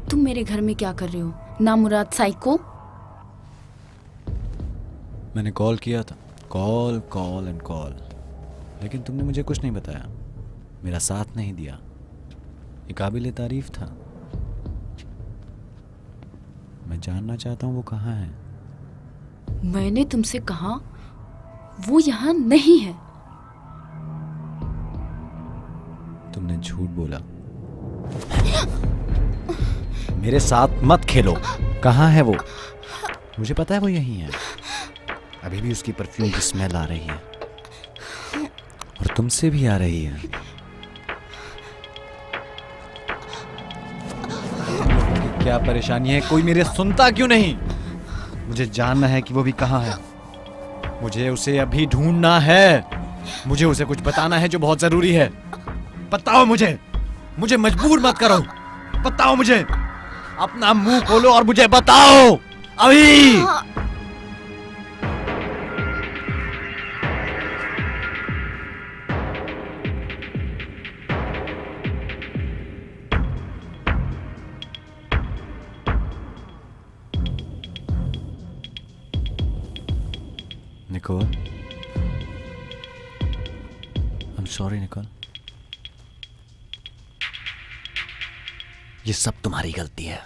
तुम मेरे घर में क्या कर रहे हो नामुराद साइको? मैंने कॉल किया था, कॉल कॉल एंड कॉल, लेकिन तुमने मुझे कुछ नहीं बताया, मेरा साथ नहीं दिया। ये काबिल तारीफ था। मैं जानना चाहता हूँ वो कहाँ है। मैंने तुमसे कहा वो यहाँ नहीं है। तुमने झूठ बोला। मेरे साथ मत खेलो। कहाँ है वो? मुझे पता है वो यहीं है। अभी भी उसकी परफ्यूम की स्मेल आ रही है और तुमसे भी आ रही है। क्या परेशानी है? कोई मेरे सुनता क्यों नहीं? मुझे जानना है कि वो भी कहाँ है। मुझे उसे अभी ढूंढना है। मुझे उसे कुछ बताना है जो बहुत जरूरी है। बताओ मुझे। मुझे मजबूर मत करो। बताओ मुझे। अपना मुंह खोलो और मुझे बताओ अभी। Nicole, I'm sorry Nicole. ये सब तुम्हारी गलती है।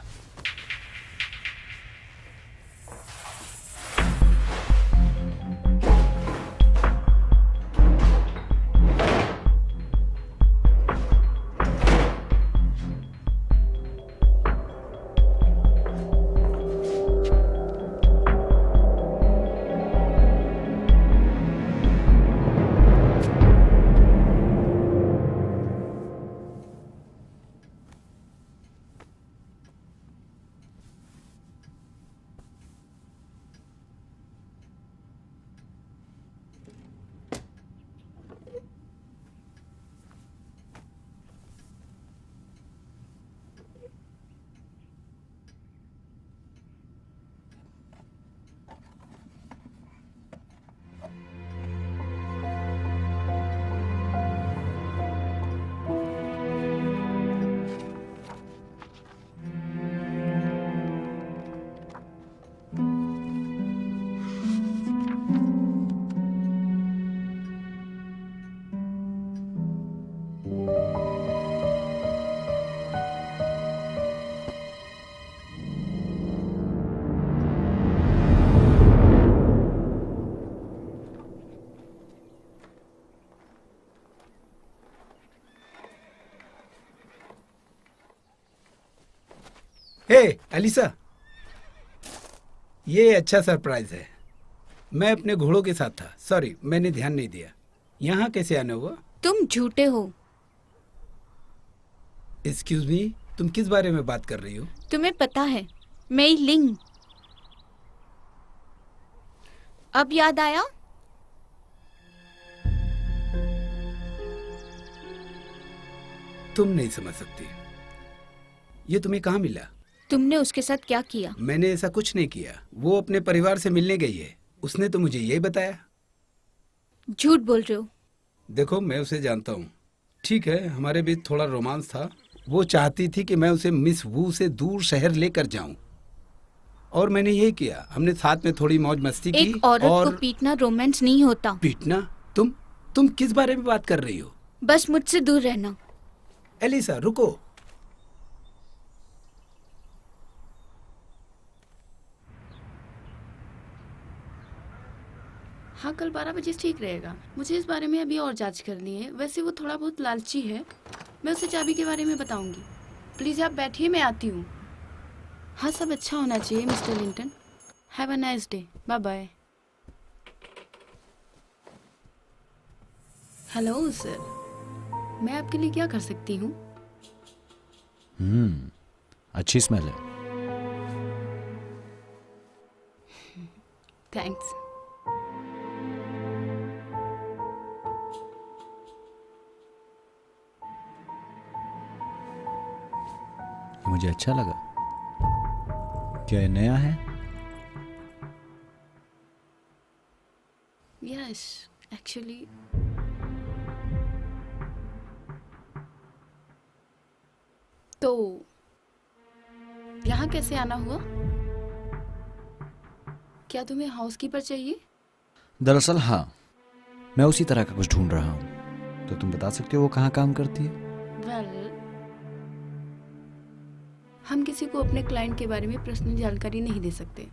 हे एलिसा, ये अच्छा सरप्राइज है। मैं अपने घोड़ों के साथ था, सॉरी मैंने ध्यान नहीं दिया। यहाँ कैसे आना हुआ? तुम झूठे हो। एक्सक्यूज मी, तुम किस बारे में बात कर रही हो? तुम्हें पता है, मैं लिंग। अब याद आया? तुम नहीं समझ सकती। ये तुम्हें कहाँ मिला? तुमने उसके साथ क्या किया? मैंने ऐसा कुछ नहीं किया। वो अपने परिवार से मिलने गई है, उसने तो मुझे यही बताया। झूठ बोल रहे हो। देखो मैं उसे जानता हूँ, ठीक है हमारे बीच थोड़ा रोमांस था। वो चाहती थी कि मैं उसे मिस वू से दूर शहर लेकर जाऊं, और मैंने यही किया। हमने साथ में थोड़ी मौज मस्ती की। एक औरत और को पीटना रोमांस नहीं होता। पीटना? तुम किस बारे में बात कर रही हो? बस मुझसे दूर रहना। एलिसा रुको। हाँ, कल 12 बजे ठीक रहेगा। मुझे इस बारे में अभी और जांच करनी है। वैसे वो थोड़ा बहुत लालची है। मैं उसे चाबी के बारे में बताऊंगी। प्लीज़ आप बैठिए, मैं आती हूँ। हाँ, सब अच्छा होना चाहिए mister Linton. Have a nice day. Bye bye. Hello sir, मैं आपके लिए क्या कर सकती हूँ? अच्छी स्मेल है। थैंक्स। मुझे अच्छा लगा। क्या ये नया है? यस, एक्चुअली तो यहाँ कैसे आना हुआ? क्या तुम्हें हाउसकीपर चाहिए? दरअसल हाँ, मैं उसी तरह का कुछ ढूंढ रहा हूँ। तो तुम बता सकते हो वो कहाँ काम करती है? वेल, हम किसी को अपने क्लाइंट के बारे में पर्सनल जानकारी नहीं दे सकते।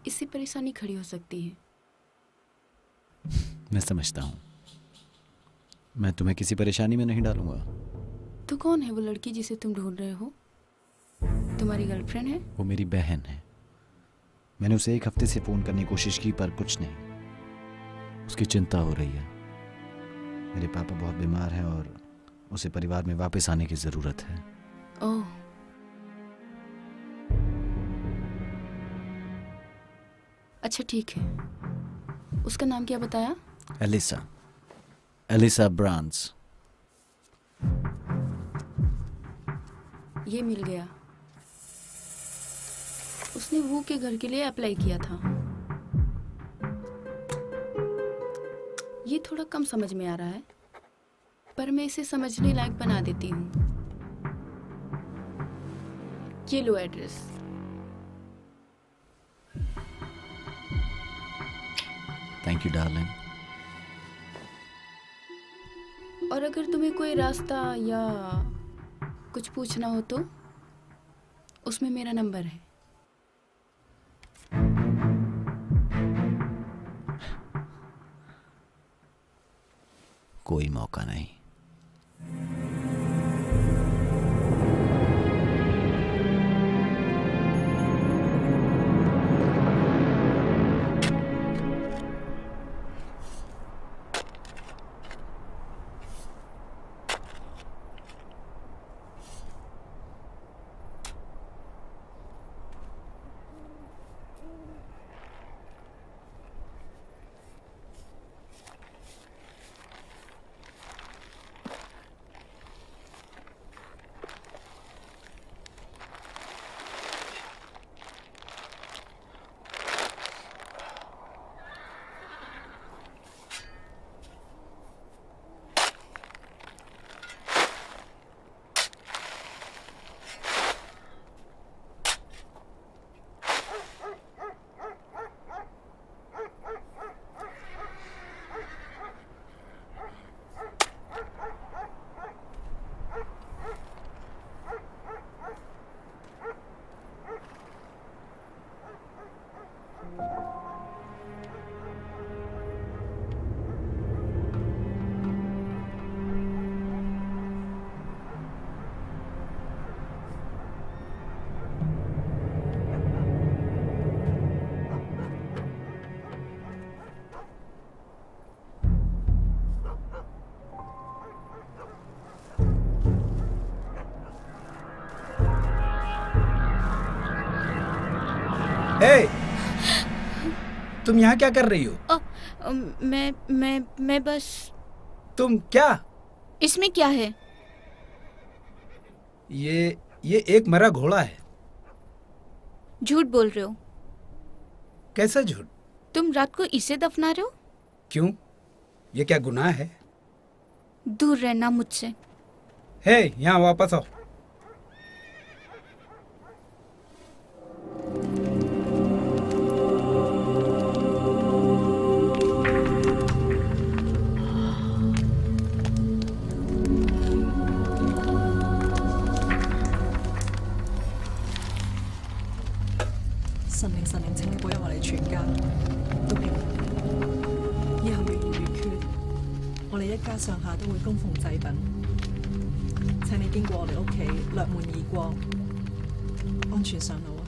इससे परेशानी खड़ी हो सकती है। मैं समझता हूँ। मैं तुम्हें किसी परेशानी में नहीं डालूंगा। तो कौन है वो लड़की जिसे तुम ढूंढ रहे हो? तुम्हारी गर्लफ्रेंड है? वो मेरी बहन है। मैंने उसे एक हफ्ते से फोन करने की कोशिश की पर कुछ नहीं। उसकी चिंता हो रही है। मेरे पापा बहुत बीमार हैं और उसे परिवार में वापस आने की जरूरत है। ओह, अच्छा ठीक है। उसका नाम क्या बताया? एलिसा। एलिसा ब्रांस। ये मिल गया। उसने वू के घर के लिए अप्लाई किया था। ये थोड़ा कम समझ में आ रहा है, पर मैं इसे समझने लायक बना देती हूँ। ये लो एड्रेस। Thank you darling. और अगर तुम्हें कोई रास्ता या कुछ पूछना हो तो उसमें मेरा नंबर है। कोई मौका नहीं। हे, तुम यहाँ क्या कर रही हो? मैं बस। तुम क्या? इसमें क्या है? ये एक मरा घोड़ा है। झूठ बोल रहे हो। कैसा झूठ? तुम रात को इसे दफना रहे हो? क्यों? ये क्या गुनाह है? दूर रहना मुझसे। हे, यहाँ वापस आओ।神靈神靈，請你保佑我哋全家都平安。以後如願如缺，我哋一家上下都會供奉祭品。請你經過我哋屋企，掠門而過，安全上路啊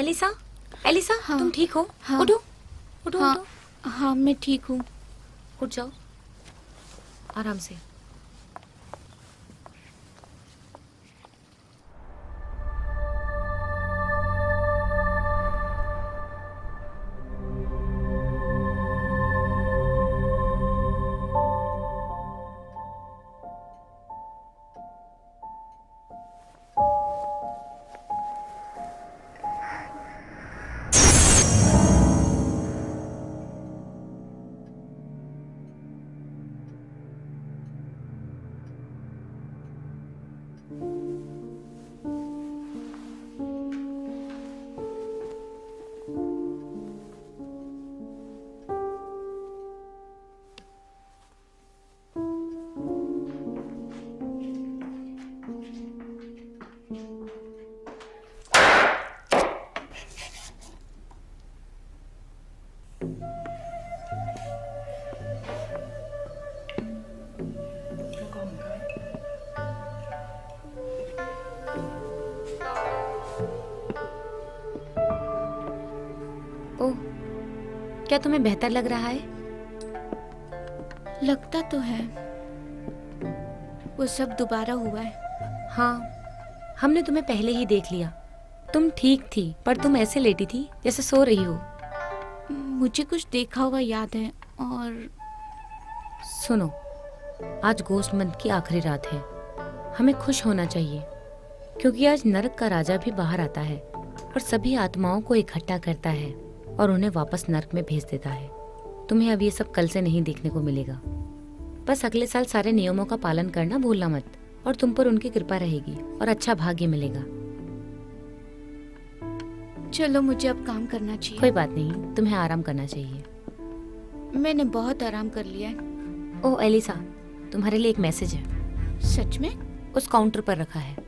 ！एलिसा, एलिसा, हाँ, तुम ठीक हो? हाँ, उठो, उठो, हाँ, उठो, हाँ मैं ठीक हूँ। उठ जाओ, आराम से। क्या तुम्हें बेहतर लग रहा है? लगता तो है वो सब दोबारा हुआ है। हाँ, हमने तुम्हें पहले ही देख लिया। तुम ठीक थी, पर तुम ऐसे लेटी थी जैसे सो रही हो। मुझे कुछ देखा हुआ याद है। और सुनो, आज गोश्त मंथ की आखिरी रात है। हमें खुश होना चाहिए, क्योंकि आज नरक का राजा भी बाहर आता है और सभी आत्माओं को इकट्ठा करता है और उन्हें वापस नरक में भेज देता है। तुम्हें अब ये सब कल से नहीं देखने को मिलेगा। बस अगले साल सारे नियमों का पालन करना भूलना मत, और तुम पर उनकी कृपा रहेगी और अच्छा भाग्य मिलेगा। चलो, मुझे अब काम करना चाहिए। कोई बात नहीं, तुम्हें आराम करना चाहिए। मैंने बहुत आराम कर लिया है। ओह एलिसा, तुम्हारे लिए एक मैसेज है। सच में? उस काउंटर पर रखा है।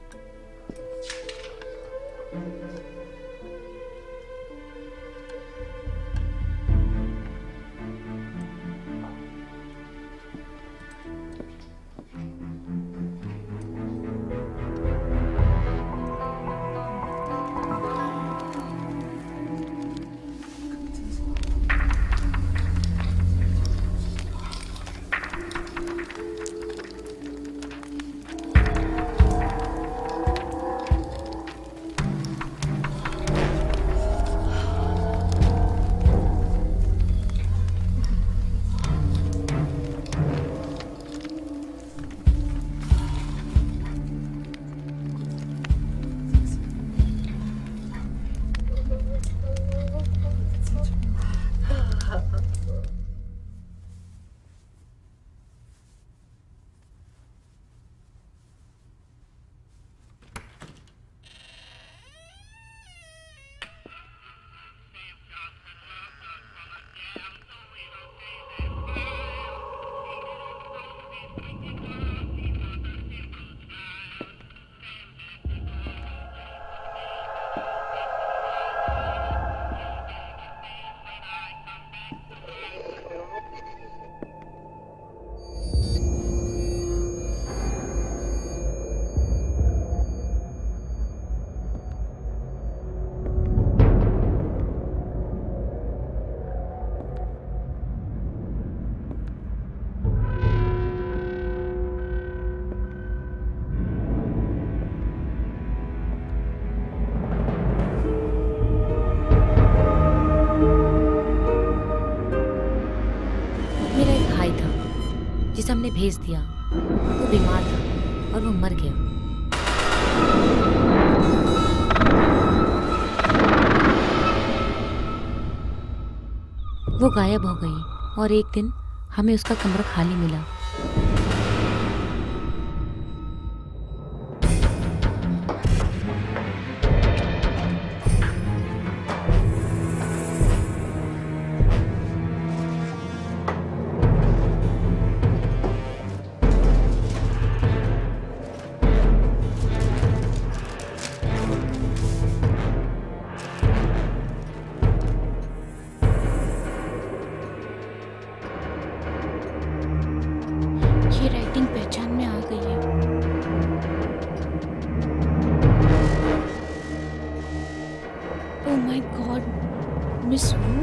जिसे हमने भेज दिया, वो बीमार था और वो मर गया। वो गायब हो गई और एक दिन हमें उसका कमरा खाली मिला। ये राइटिंग पहचान में आ गई है। Oh my God, Miss Wu.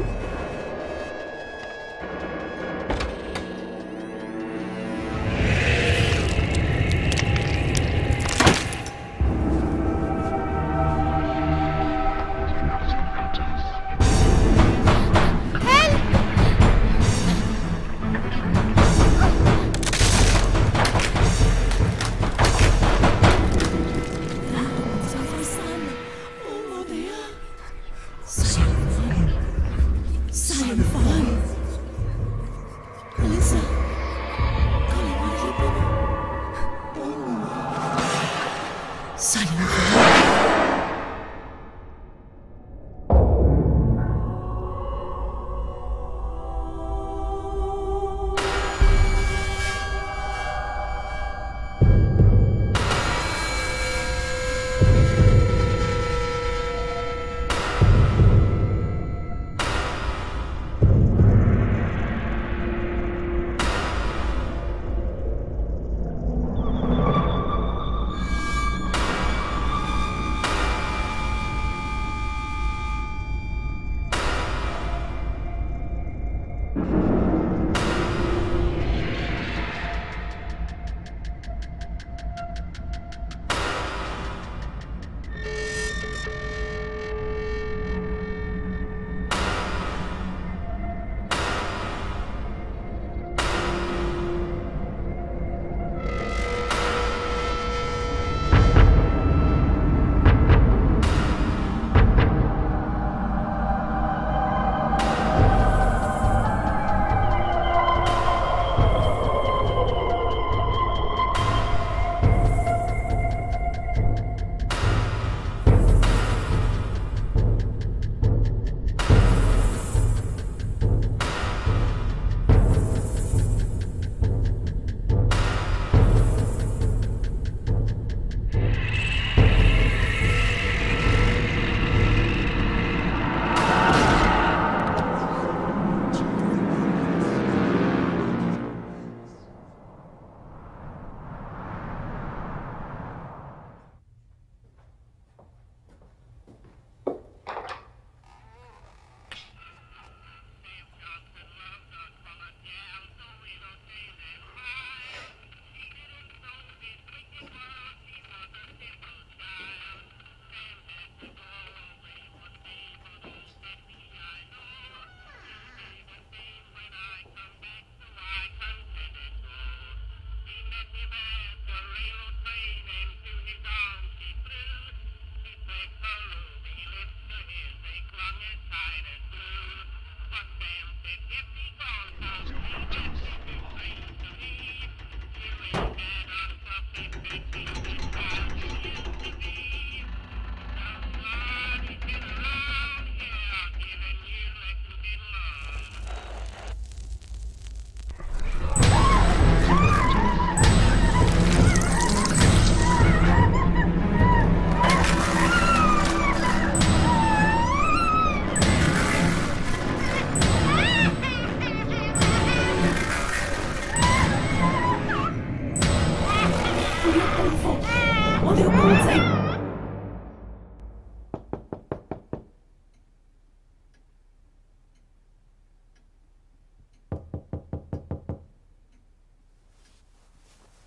我哋要報警。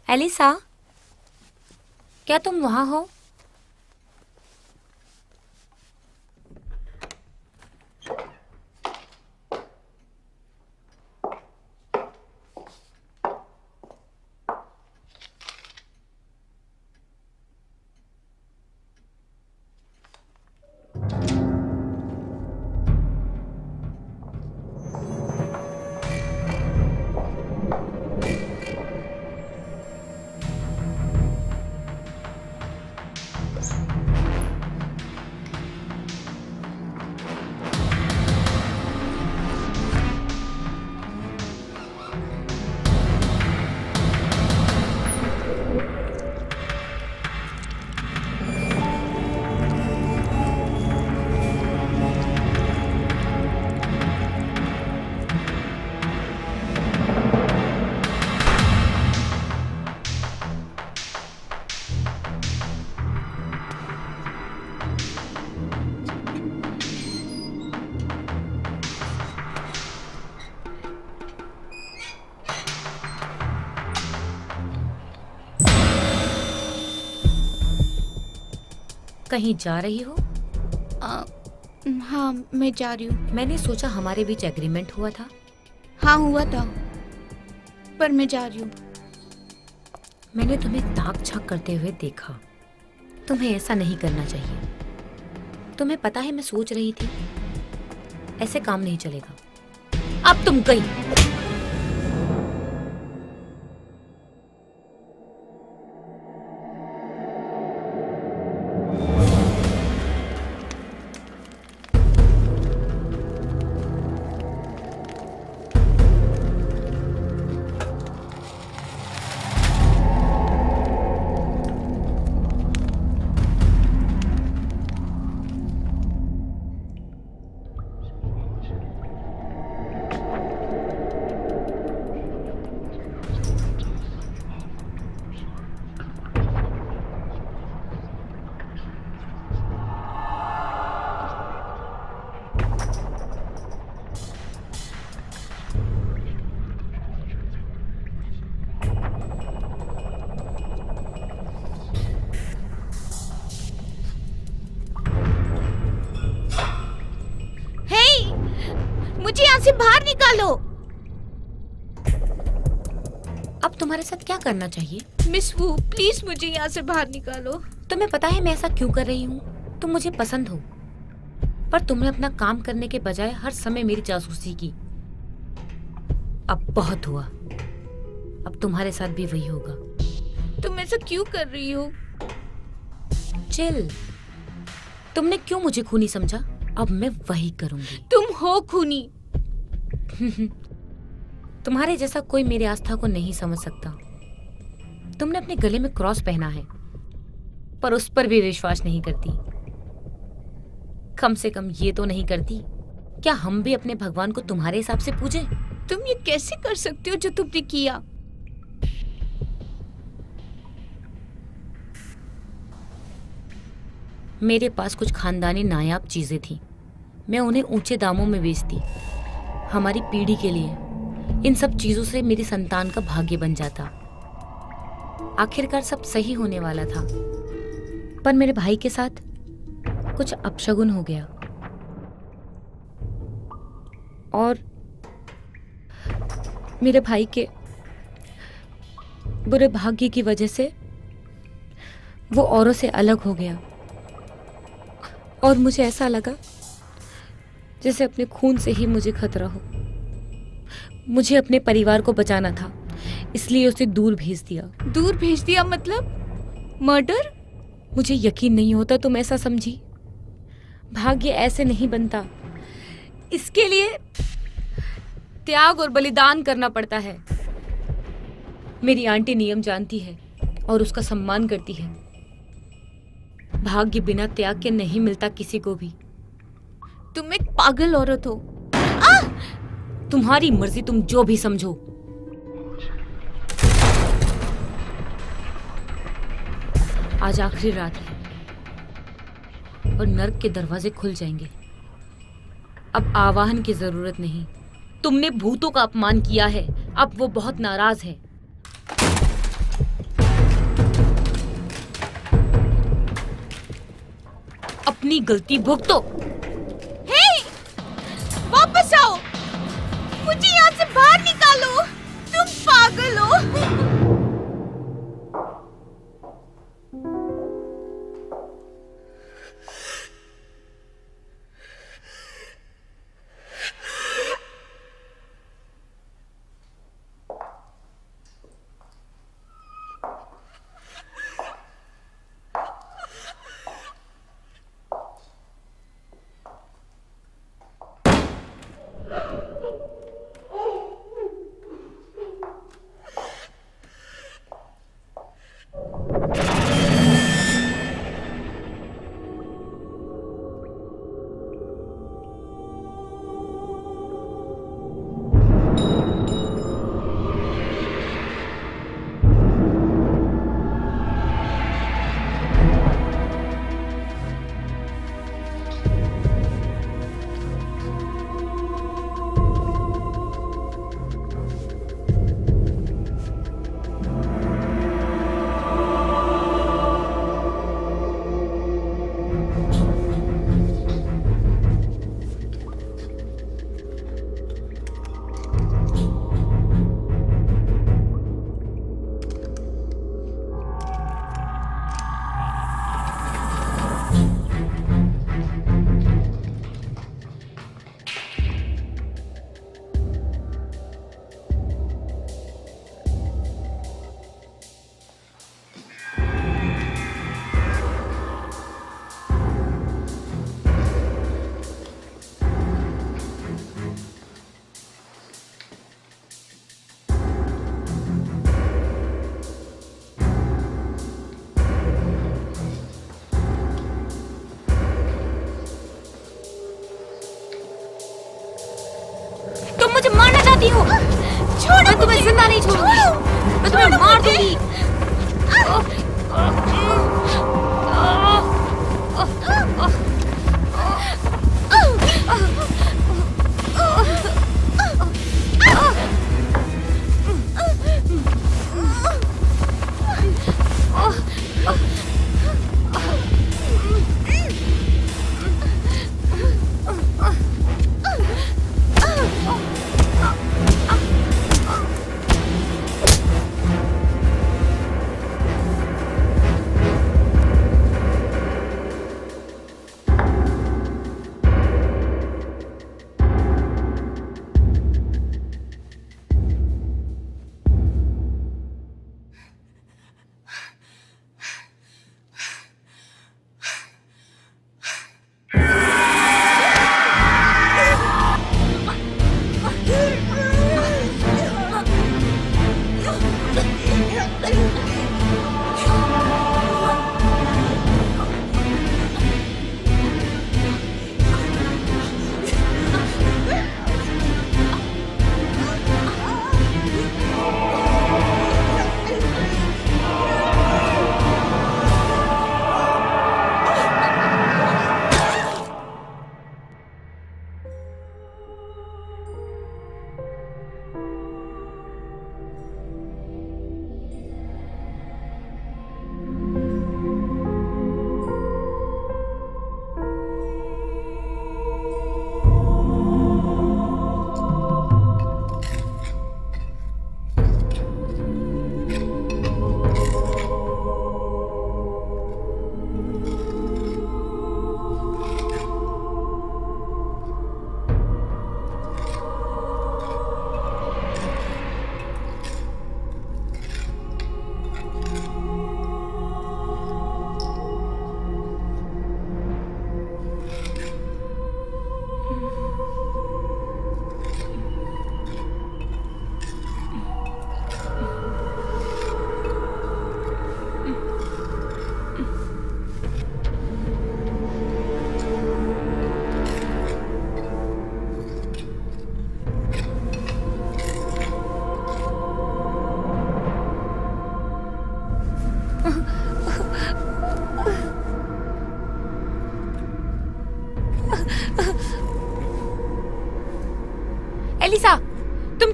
Elisa, क्या तुम वहां हो? कहीं जा रही हो? हाँ, मैं जा रही हूँ। मैंने सोचा हमारे बीच एग्रीमेंट हुआ था। हाँ, हुआ था, पर मैं जा रही हूँ। मैंने तुम्हें ताक झांक करते हुए देखा। तुम्हें ऐसा नहीं करना चाहिए। तुम्हें पता है मैं सोच रही थी ऐसे काम नहीं चलेगा। अब तुम गई। मुझे यहाँ से बाहर निकालो। अब तुम्हारे साथ क्या करना चाहिए? मिस वू, प्लीज मुझे यहाँ से बाहर निकालो। तुम्हें पता है मैं ऐसा क्यों कर रही हूँ? तुम मुझे पसंद हो, पर तुमने अपना काम करने के बजाय हर समय मेरी जासूसी की। अब बहुत हुआ। अब तुम्हारे साथ भी वही होगा। तुम ऐसा क्यों कर रही हो? चिल। तुमने क्यों मुझे खूनी समझा? अब मैं वही करूंगी। तुम हो खूनी। तुम्हारे जैसा कोई मेरी आस्था को नहीं समझ सकता। तुमने अपने गले में क्रॉस पहना है, पर उस पर भी विश्वास नहीं करती। कम से कम ये तो नहीं करती, क्या हम भी अपने भगवान को तुम्हारे हिसाब से पूजे? तुम ये कैसे कर सकते हो जो तुमने किया? मेरे पास कुछ खानदानी नायाब चीजें थी। मैं उन्हें ऊंचे दामों में बेचती। हमारी पीढ़ी के लिए इन सब चीजों से मेरी संतान का भाग्य बन जाता। आखिरकार सब सही होने वाला था, पर मेरे भाई के साथ कुछ अपशगुन हो गया और मेरे भाई के बुरे भाग्य की वजह से वो औरों से अलग हो गया और मुझे ऐसा लगा जैसे अपने खून से ही मुझे खतरा हो। मुझे अपने परिवार को बचाना था, इसलिए उसे दूर भेज दिया। दूर भेज दिया मतलब मर्डर? मुझे यकीन नहीं होता तुम ऐसा समझी। भाग्य ऐसे नहीं बनता, इसके लिए त्याग और बलिदान करना पड़ता है। मेरी आंटी नियम जानती है और उसका सम्मान करती है। भाग्य बिना त्याग के नहीं मिलता किसी को भी। तुम एक पागल औरत हो। तुम्हारी मर्जी, तुम जो भी समझो। आज आखिरी रात है और नर्क के दरवाजे खुल जाएंगे। अब आवाहन की जरूरत नहीं। तुमने भूतों का अपमान किया है, अब वो बहुत नाराज है। अपनी गलती भुगतो। हे! वापस आओ! मुझे यहाँ से बाहर निकालो! तुम पागल हो! तुम मुझे मारना चाहती हो? मैं तुम्हें जिंदा नहीं छोड़ूंगी। मैं तुम्हें मार दूंगी।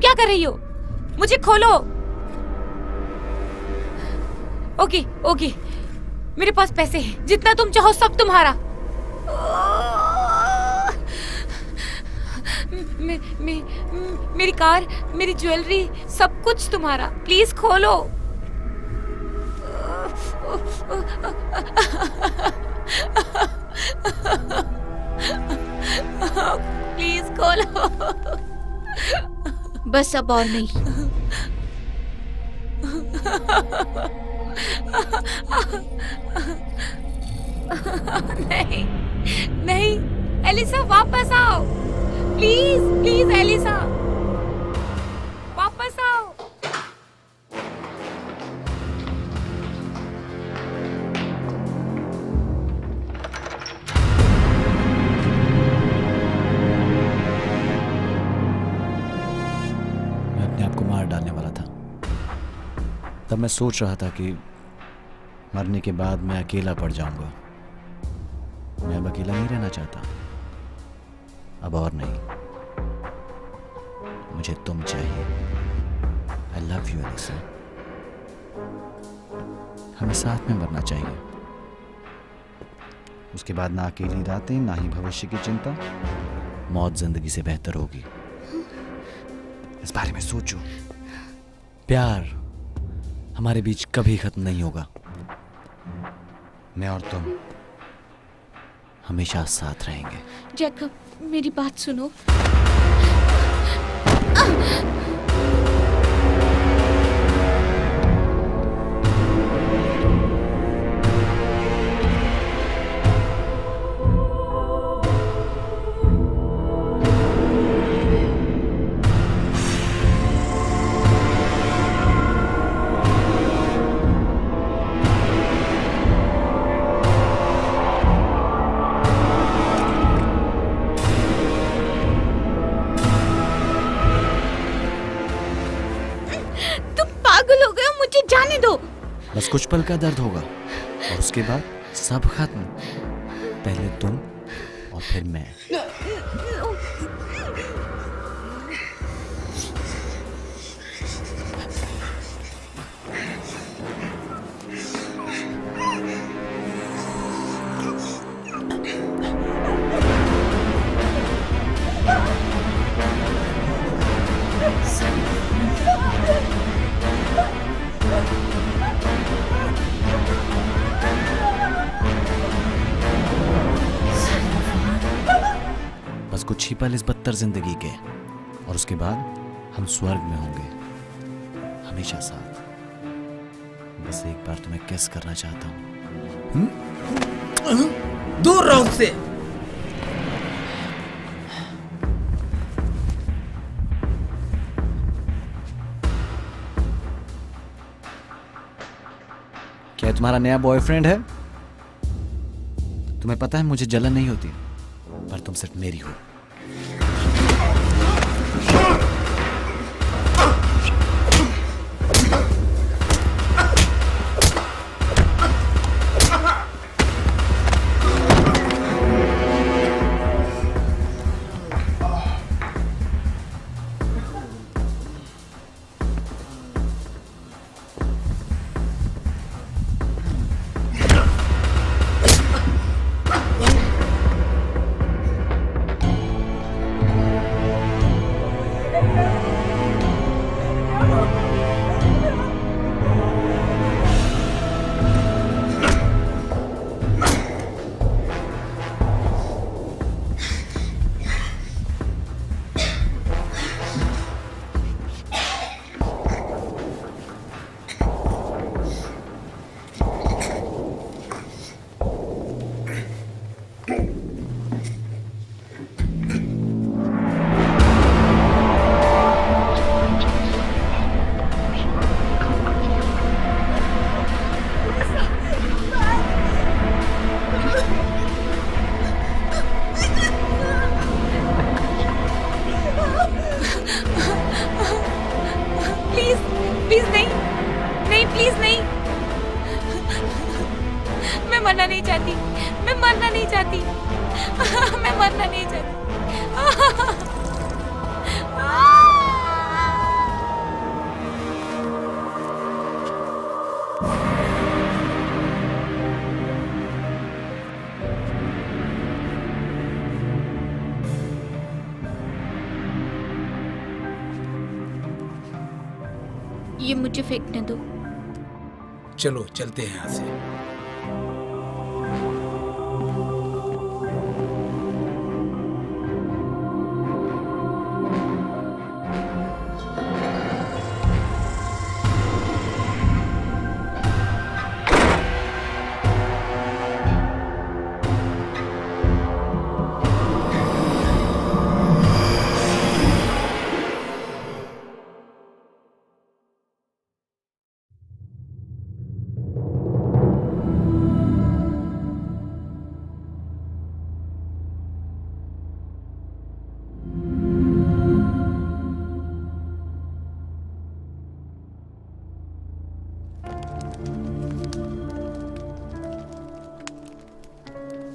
क्या कर रही हो? मुझे खोलो। ओके ओके, मेरे पास पैसे हैं, जितना तुम चाहो सब तुम्हारा। मेरी कार, मेरी ज्वेलरी, सब कुछ तुम्हारा। प्लीज खोलो। प्लीज खोलो। बस अब और नहीं। नहीं नहीं, एलिसा वापस आओ। प्लीज प्लीज एलिसा, वापस आओ। मैं अपने आप को मार डालने वाला था। तब मैं सोच रहा था कि मरने के बाद मैं अकेला पड़ जाऊंगा। मैं अब अकेला नहीं रहना चाहता, अब और नहीं। मुझे तुम चाहिए। I love you Elisa. हमें साथ में मरना चाहिए। उसके बाद ना अकेली रातें, ना ही भविष्य की चिंता। मौत जिंदगी से बेहतर होगी। इस बारे में सोचो। प्यार हमारे बीच कभी खत्म नहीं होगा। मैं और तुम हमेशा साथ रहेंगे। जैकब, मेरी बात सुनो। जाने दो। बस कुछ पल का दर्द होगा और उसके बाद सब खत्म। पहले तुम और फिर मैं। बस कुछ ही पल इस बदतर जिंदगी के और उसके बाद हम स्वर्ग में होंगे हमेशा साथ। बस एक बार तुम्हें किस करना चाहता हूँ। दूर रहो उससे। क्या तुम्हारा नया बॉयफ्रेंड है? तुम्हें पता है मुझे जलन नहीं होती, पर तुम सिर्फ मेरी हो। प्लीज नहीं, नहीं प्लीज नहीं। मैं मरना नहीं चाहती, मैं मरना नहीं चाहती, मैं मरना नहीं चाहती। मुझे फेंकने दो। चलो चलते हैं यहाँ से।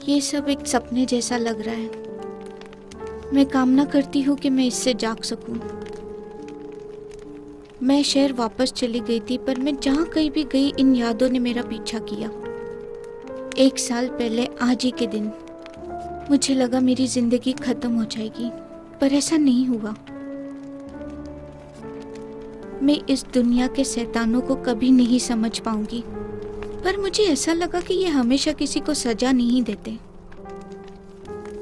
ये सब एक सपने जैसा लग रहा है। मैं कामना करती हूँ कि मैं इससे जाग सकूं। मैं शहर वापस चली गई थी, पर मैं जहाँ कहीं भी गई इन यादों ने मेरा पीछा किया। 1 साल पहले आज ही के दिन मुझे लगा मेरी जिंदगी खत्म हो जाएगी, पर ऐसा नहीं हुआ। मैं इस दुनिया के शैतानों को कभी नहीं समझ पाऊंगी, पर मुझे ऐसा लगा कि ये हमेशा किसी को सजा नहीं देते।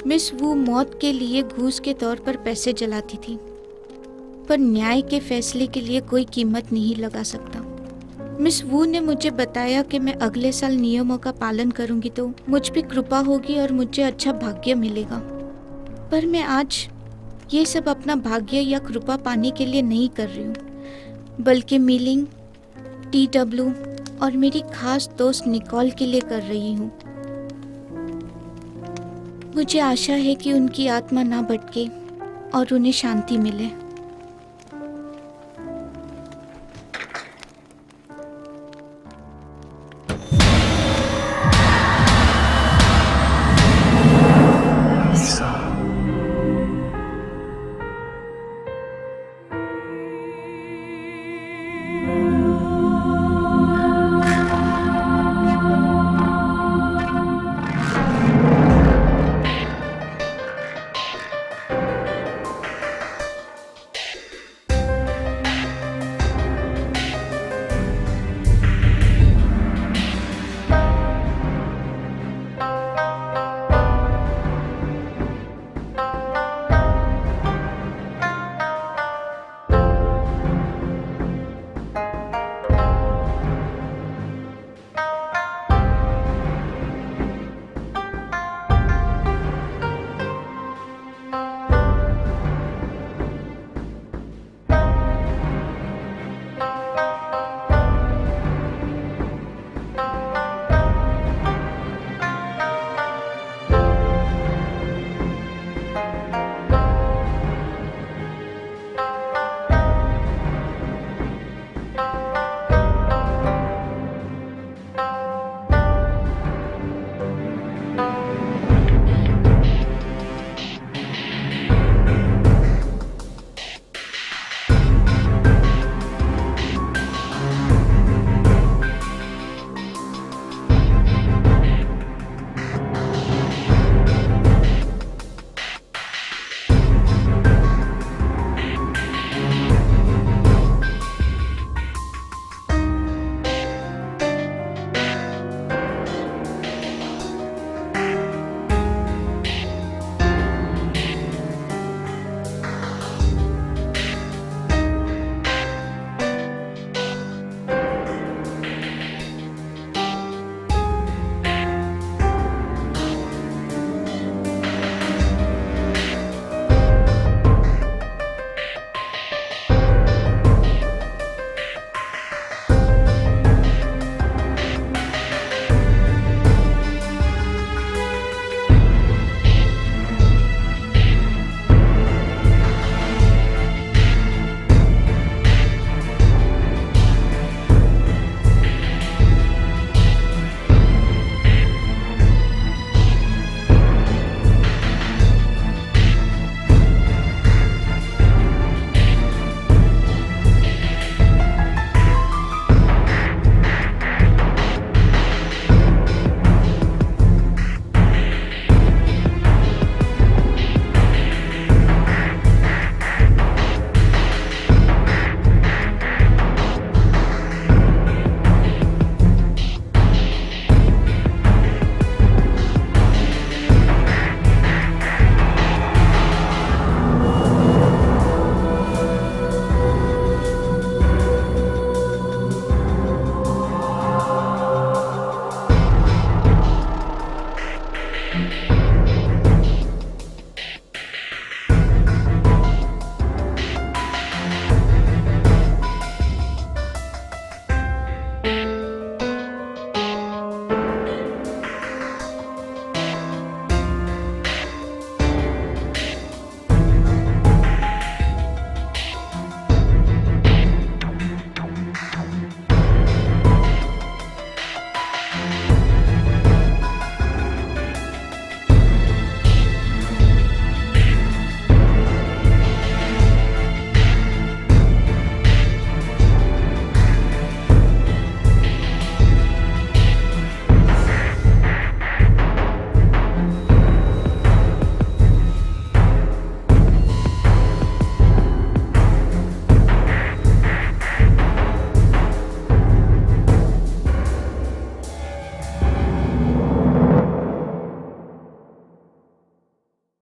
मिस वू मौत के लिए घूस के तौर पर पैसे जलाती थी, पर न्याय के फैसले के लिए कोई कीमत नहीं लगा सकता। मिस वू ने मुझे बताया कि मैं अगले साल नियमों का पालन करूंगी तो मुझ पे कृपा होगी और मुझे अच्छा भाग्य मिलेगा। पर मैं आज ये सब अपना भाग्य या कृपा पाने के लिए नहीं कर रही हूँ, बल्कि मीलिंग, TW और मेरी खास दोस्त निकोल के लिए कर रही हूँ। मुझे आशा है कि उनकी आत्मा ना भटके और उन्हें शांति मिले।